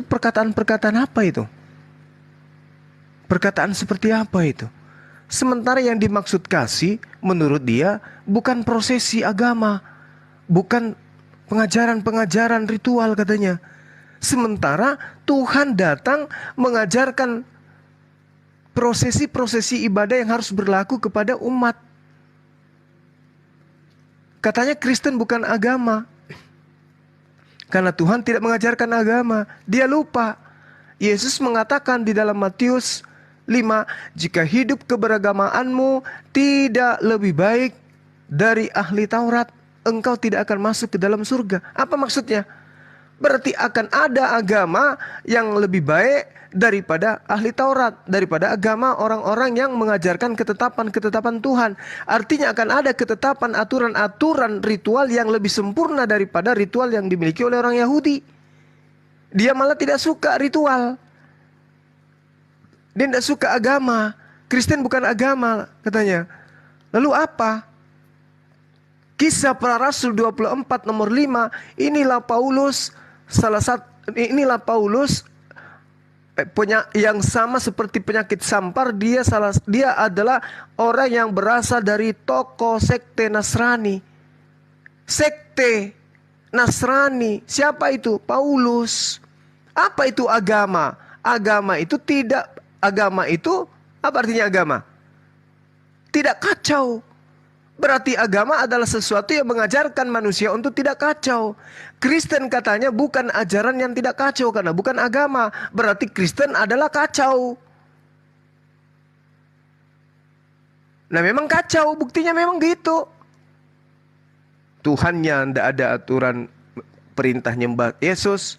perkataan-perkataan apa itu? Perkataan seperti apa itu? Sementara yang dimaksud kasih menurut dia bukan prosesi agama, bukan pengajaran-pengajaran ritual katanya. Sementara Tuhan datang mengajarkan prosesi-prosesi ibadah yang harus berlaku kepada umat. Katanya Kristen bukan agama. Karena Tuhan tidak mengajarkan agama. Dia lupa. Yesus mengatakan di dalam Matius 5, jika hidup keberagamaanmu tidak lebih baik dari ahli Taurat, engkau tidak akan masuk ke dalam surga. Apa maksudnya? Berarti akan ada agama yang lebih baik daripada ahli Taurat, daripada agama orang-orang yang mengajarkan ketetapan-ketetapan Tuhan. Artinya akan ada ketetapan aturan-aturan ritual yang lebih sempurna daripada ritual yang dimiliki oleh orang Yahudi. Dia malah tidak suka ritual. Dia tidak suka agama. Kristen bukan agama katanya. Lalu apa? Kisah Para Rasul 24 nomor 5. Inilah Paulus yang sama seperti penyakit sampar. Dia adalah orang yang berasal dari tokoh sekte Nasrani. Sekte Nasrani. Siapa itu? Paulus. Apa itu agama? Agama itu apa artinya agama? Tidak kacau. Berarti agama adalah sesuatu yang mengajarkan manusia untuk tidak kacau. Kristen katanya bukan ajaran yang tidak kacau karena bukan agama. Berarti Kristen adalah kacau. Nah memang kacau, buktinya memang gitu. Tuhannya tidak ada aturan perintah nyembah Yesus.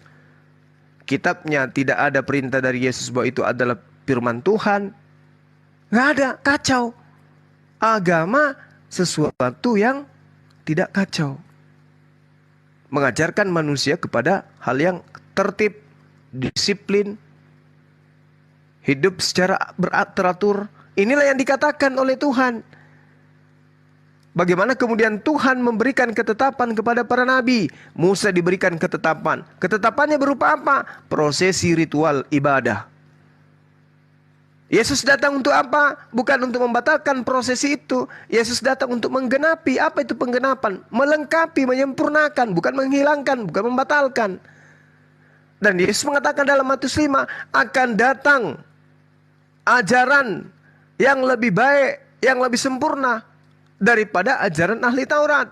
Kitabnya tidak ada perintah dari Yesus bahwa itu adalah firman Tuhan. Nggak ada, kacau. Agama sesuatu yang tidak kacau. Mengajarkan manusia kepada hal yang tertib, disiplin, hidup secara teratur. Inilah yang dikatakan oleh Tuhan. Bagaimana kemudian Tuhan memberikan ketetapan kepada para nabi? Musa diberikan ketetapan. Ketetapannya berupa apa? Prosesi ritual ibadah. Yesus datang untuk apa? Bukan untuk membatalkan prosesi itu. Yesus datang untuk menggenapi. Apa itu penggenapan? Melengkapi, menyempurnakan, bukan menghilangkan, bukan membatalkan. Dan Yesus mengatakan dalam Matius 5, akan datang ajaran yang lebih baik, yang lebih sempurna daripada ajaran ahli Taurat.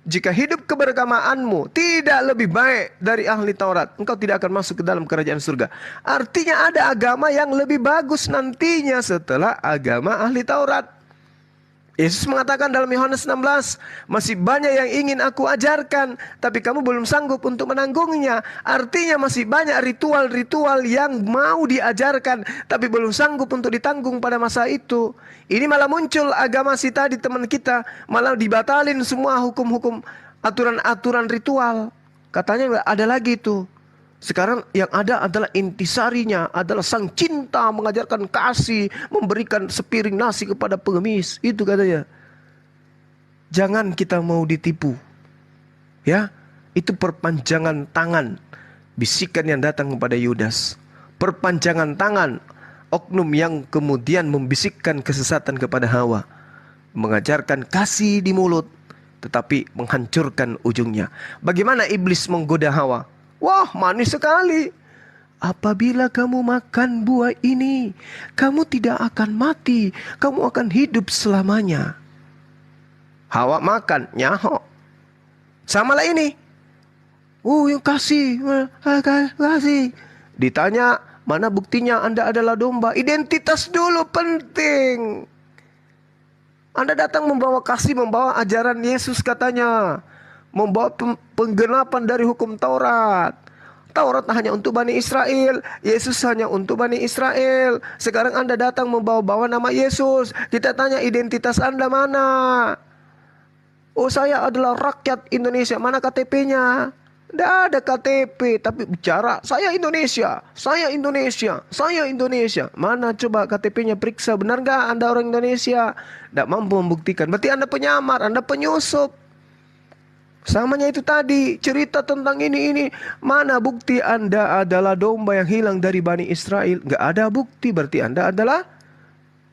Jika hidup keberagamaanmu tidak lebih baik dari ahli Taurat, engkau tidak akan masuk ke dalam kerajaan surga. Artinya ada agama yang lebih bagus nantinya setelah agama ahli Taurat. Yesus mengatakan dalam Yohanes 16, masih banyak yang ingin aku ajarkan, tapi kamu belum sanggup untuk menanggungnya. Artinya masih banyak ritual-ritual yang mau diajarkan, tapi belum sanggup untuk ditanggung pada masa itu. Ini malah muncul agama si tadi teman kita, malah dibatalin semua hukum-hukum, aturan-aturan ritual. Katanya ada lagi itu. Sekarang yang ada adalah intisarinya, adalah sang cinta mengajarkan kasih, memberikan sepiring nasi kepada pengemis. Itu katanya. Jangan kita mau ditipu. Ya, itu perpanjangan tangan. Bisikan yang datang kepada Yudas. Perpanjangan tangan oknum yang kemudian membisikkan kesesatan kepada Hawa. Mengajarkan kasih di mulut, tetapi menghancurkan ujungnya. Bagaimana iblis menggoda Hawa? Wah, manis sekali. Apabila kamu makan buah ini, kamu tidak akan mati. Kamu akan hidup selamanya. Hawa makan, nyaho. Samalah ini. Yang kasih. Ditanya, mana buktinya Anda adalah domba? Identitas dulu penting. Anda datang membawa kasih, membawa ajaran Yesus katanya. Membawa penggenapan dari hukum Taurat. Taurat hanya untuk Bani Israel. Yesus hanya untuk Bani Israel. Sekarang Anda datang membawa-bawa nama Yesus. Kita tanya identitas Anda mana? Oh, saya adalah rakyat Indonesia. Mana KTP-nya? Tidak ada KTP. Tapi bicara, saya Indonesia. Saya Indonesia. Saya Indonesia. Mana coba KTP-nya, periksa. Benar nggak Anda orang Indonesia? Tidak mampu membuktikan. Berarti Anda penyamar. Anda penyusup. Samanya itu tadi, cerita tentang ini. Mana bukti Anda adalah domba yang hilang dari Bani Israel? Nggak ada bukti, berarti Anda adalah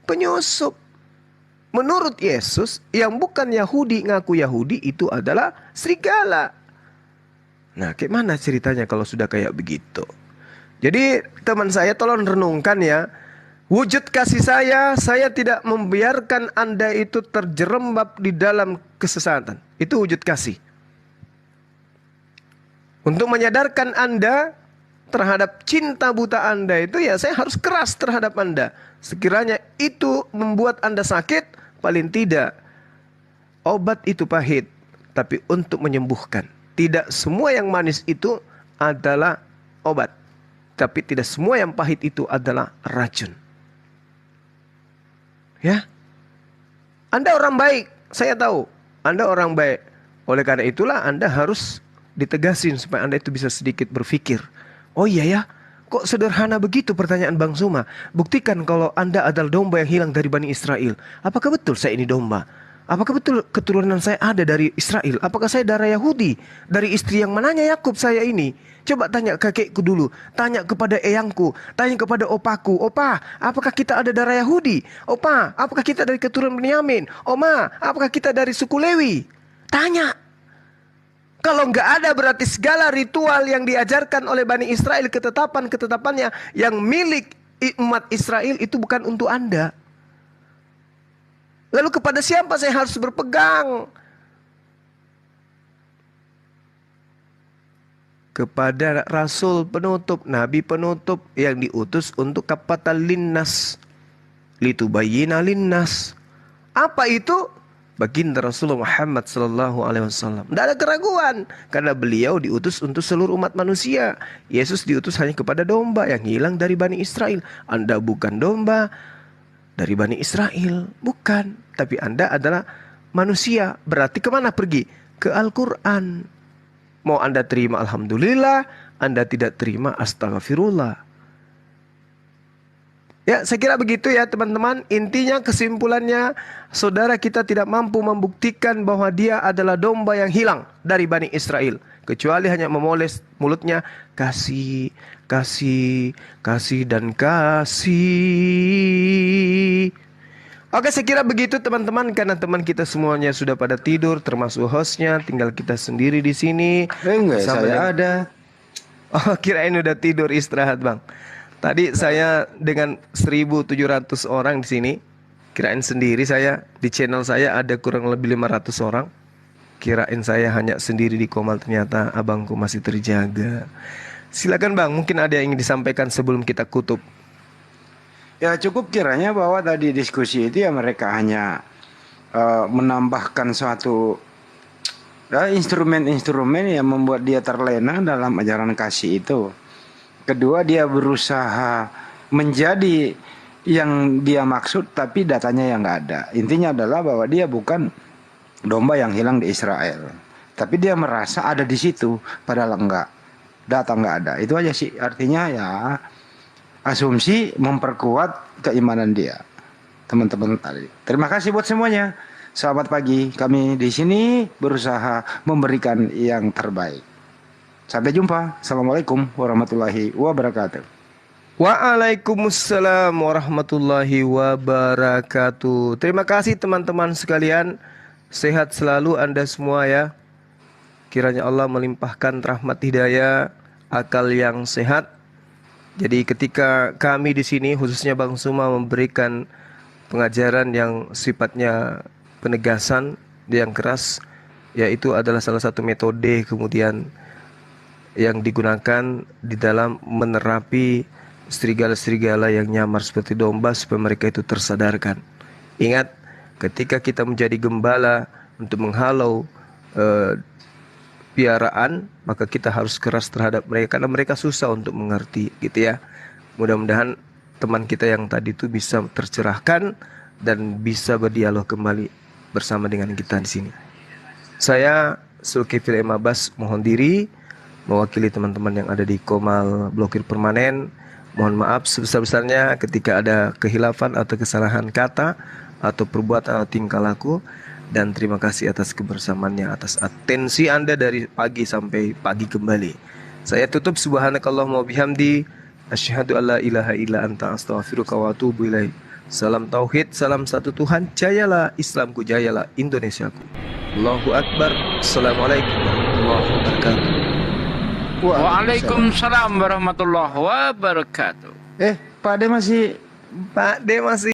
penyusup. Menurut Yesus, yang bukan Yahudi ngaku Yahudi itu adalah serigala. Nah, gimana ceritanya kalau sudah kayak begitu? Jadi teman saya tolong renungkan ya. Wujud kasih saya tidak membiarkan Anda itu terjerembab di dalam kesesatan. Itu wujud kasih. Untuk menyadarkan Anda terhadap cinta buta Anda itu, ya saya harus keras terhadap Anda. Sekiranya itu membuat Anda sakit, paling tidak obat itu pahit, tapi untuk menyembuhkan. Tidak semua yang manis itu adalah obat, tapi tidak semua yang pahit itu adalah racun. Ya, Anda orang baik, saya tahu Anda orang baik. Oleh karena itulah Anda harus ditegasin supaya Anda itu bisa sedikit berpikir. Oh iya ya, kok sederhana begitu pertanyaan Bang Suma? Buktikan kalau Anda adalah domba yang hilang dari Bani Israel. Apakah betul saya ini domba? Apakah betul keturunan saya ada dari Israel? Apakah saya darah Yahudi? Dari istri yang mananya Yakub saya ini? Coba tanya kakekku dulu, tanya kepada eyangku, tanya kepada opaku. Opa, apakah kita ada darah Yahudi? Opa, apakah kita dari keturunan Benyamin? Oma, apakah kita dari suku Lewi? Tanya. Kalau nggak ada, berarti segala ritual yang diajarkan oleh Bani Israel, ketetapan-ketetapannya yang milik umat Israel itu bukan untuk Anda. Lalu kepada siapa saya harus berpegang? Kepada Rasul penutup, Nabi penutup yang diutus untuk kafatal linnas, litubayyina linnas. Apa itu? Baginda Rasulullah Muhammad sallallahu alaihi wasallam. Tidak ada keraguan karena beliau diutus untuk seluruh umat manusia. Yesus diutus hanya kepada domba yang hilang dari Bani Israel. Anda bukan domba dari Bani Israel, bukan. Tapi Anda adalah manusia. Berarti kemana pergi? Ke Al-Quran. Mau Anda terima alhamdulillah, Anda tidak terima astaghfirullah. Ya, saya kira begitu ya teman-teman. Intinya, kesimpulannya, saudara kita tidak mampu membuktikan bahwa dia adalah domba yang hilang dari Bani Israel, kecuali hanya memoles mulutnya, kasih, kasih, kasih dan kasih. Oke, saya kira begitu teman-teman, karena teman kita semuanya sudah pada tidur, termasuk hostnya, tinggal kita sendiri di sini. Enggak, saya ada. Oh, kirain udah tidur istirahat bang. Tadi saya dengan 1.700 orang di sini, kirain sendiri saya. Di channel saya ada kurang lebih 500 orang. Kirain saya hanya sendiri di Komal, ternyata abangku masih terjaga. Silakan bang, mungkin ada yang ingin disampaikan sebelum kita kutup. Ya cukup kiranya bahwa tadi diskusi itu ya mereka hanya menambahkan suatu instrumen-instrumen yang membuat dia terlena dalam ajaran kasih itu. Kedua, dia berusaha menjadi yang dia maksud tapi datanya yang nggak ada. Intinya adalah bahwa dia bukan domba yang hilang di Israel, tapi dia merasa ada di situ padahal enggak, data nggak ada. Itu aja sih artinya, ya asumsi memperkuat keimanan dia, teman-teman tadi. Terima kasih buat semuanya. Selamat pagi. Kami di sini berusaha memberikan yang terbaik. Sampai jumpa. Assalamualaikum warahmatullahi wabarakatuh. Waalaikumsalam warahmatullahi wabarakatuh. Terima kasih teman-teman sekalian. Sehat selalu Anda semua ya. Kiranya Allah melimpahkan rahmat hidayah, akal yang sehat. Jadi ketika kami di sini, khususnya Bang Suma, memberikan pengajaran yang sifatnya penegasan yang keras, yaitu adalah salah satu metode kemudian yang digunakan di dalam menerapi serigala-serigala yang nyamar seperti domba supaya mereka itu tersadarkan. Ingat, ketika kita menjadi gembala untuk menghalau piaraan, maka kita harus keras terhadap mereka karena mereka susah untuk mengerti, gitu ya. Mudah-mudahan teman kita yang tadi itu bisa tercerahkan dan bisa berdialog kembali bersama dengan kita di sini. Saya Zulkifli M. Abbas mohon diri mewakili teman-teman yang ada di Komal Blokir Permanen. Mohon maaf sebesar-besarnya ketika ada kehilafan atau kesalahan kata atau perbuatan atau tingkah laku. Dan terima kasih atas kebersamaannya, atas atensi Anda dari pagi sampai pagi kembali. Saya tutup subhanakallahumma bihamdi, asyhadu alla ilaha illa anta astaghfiruka wa atubu ilaik. Salam tauhid, salam satu Tuhan, jayalah Islamku, jayalah Indonesiaku. Allahu Akbar. Assalamualaikum warahmatullahi wabarakatuh. Waalaikumsalam warahmatullahi wabarakatuh. Pak Ade masih Pak D masih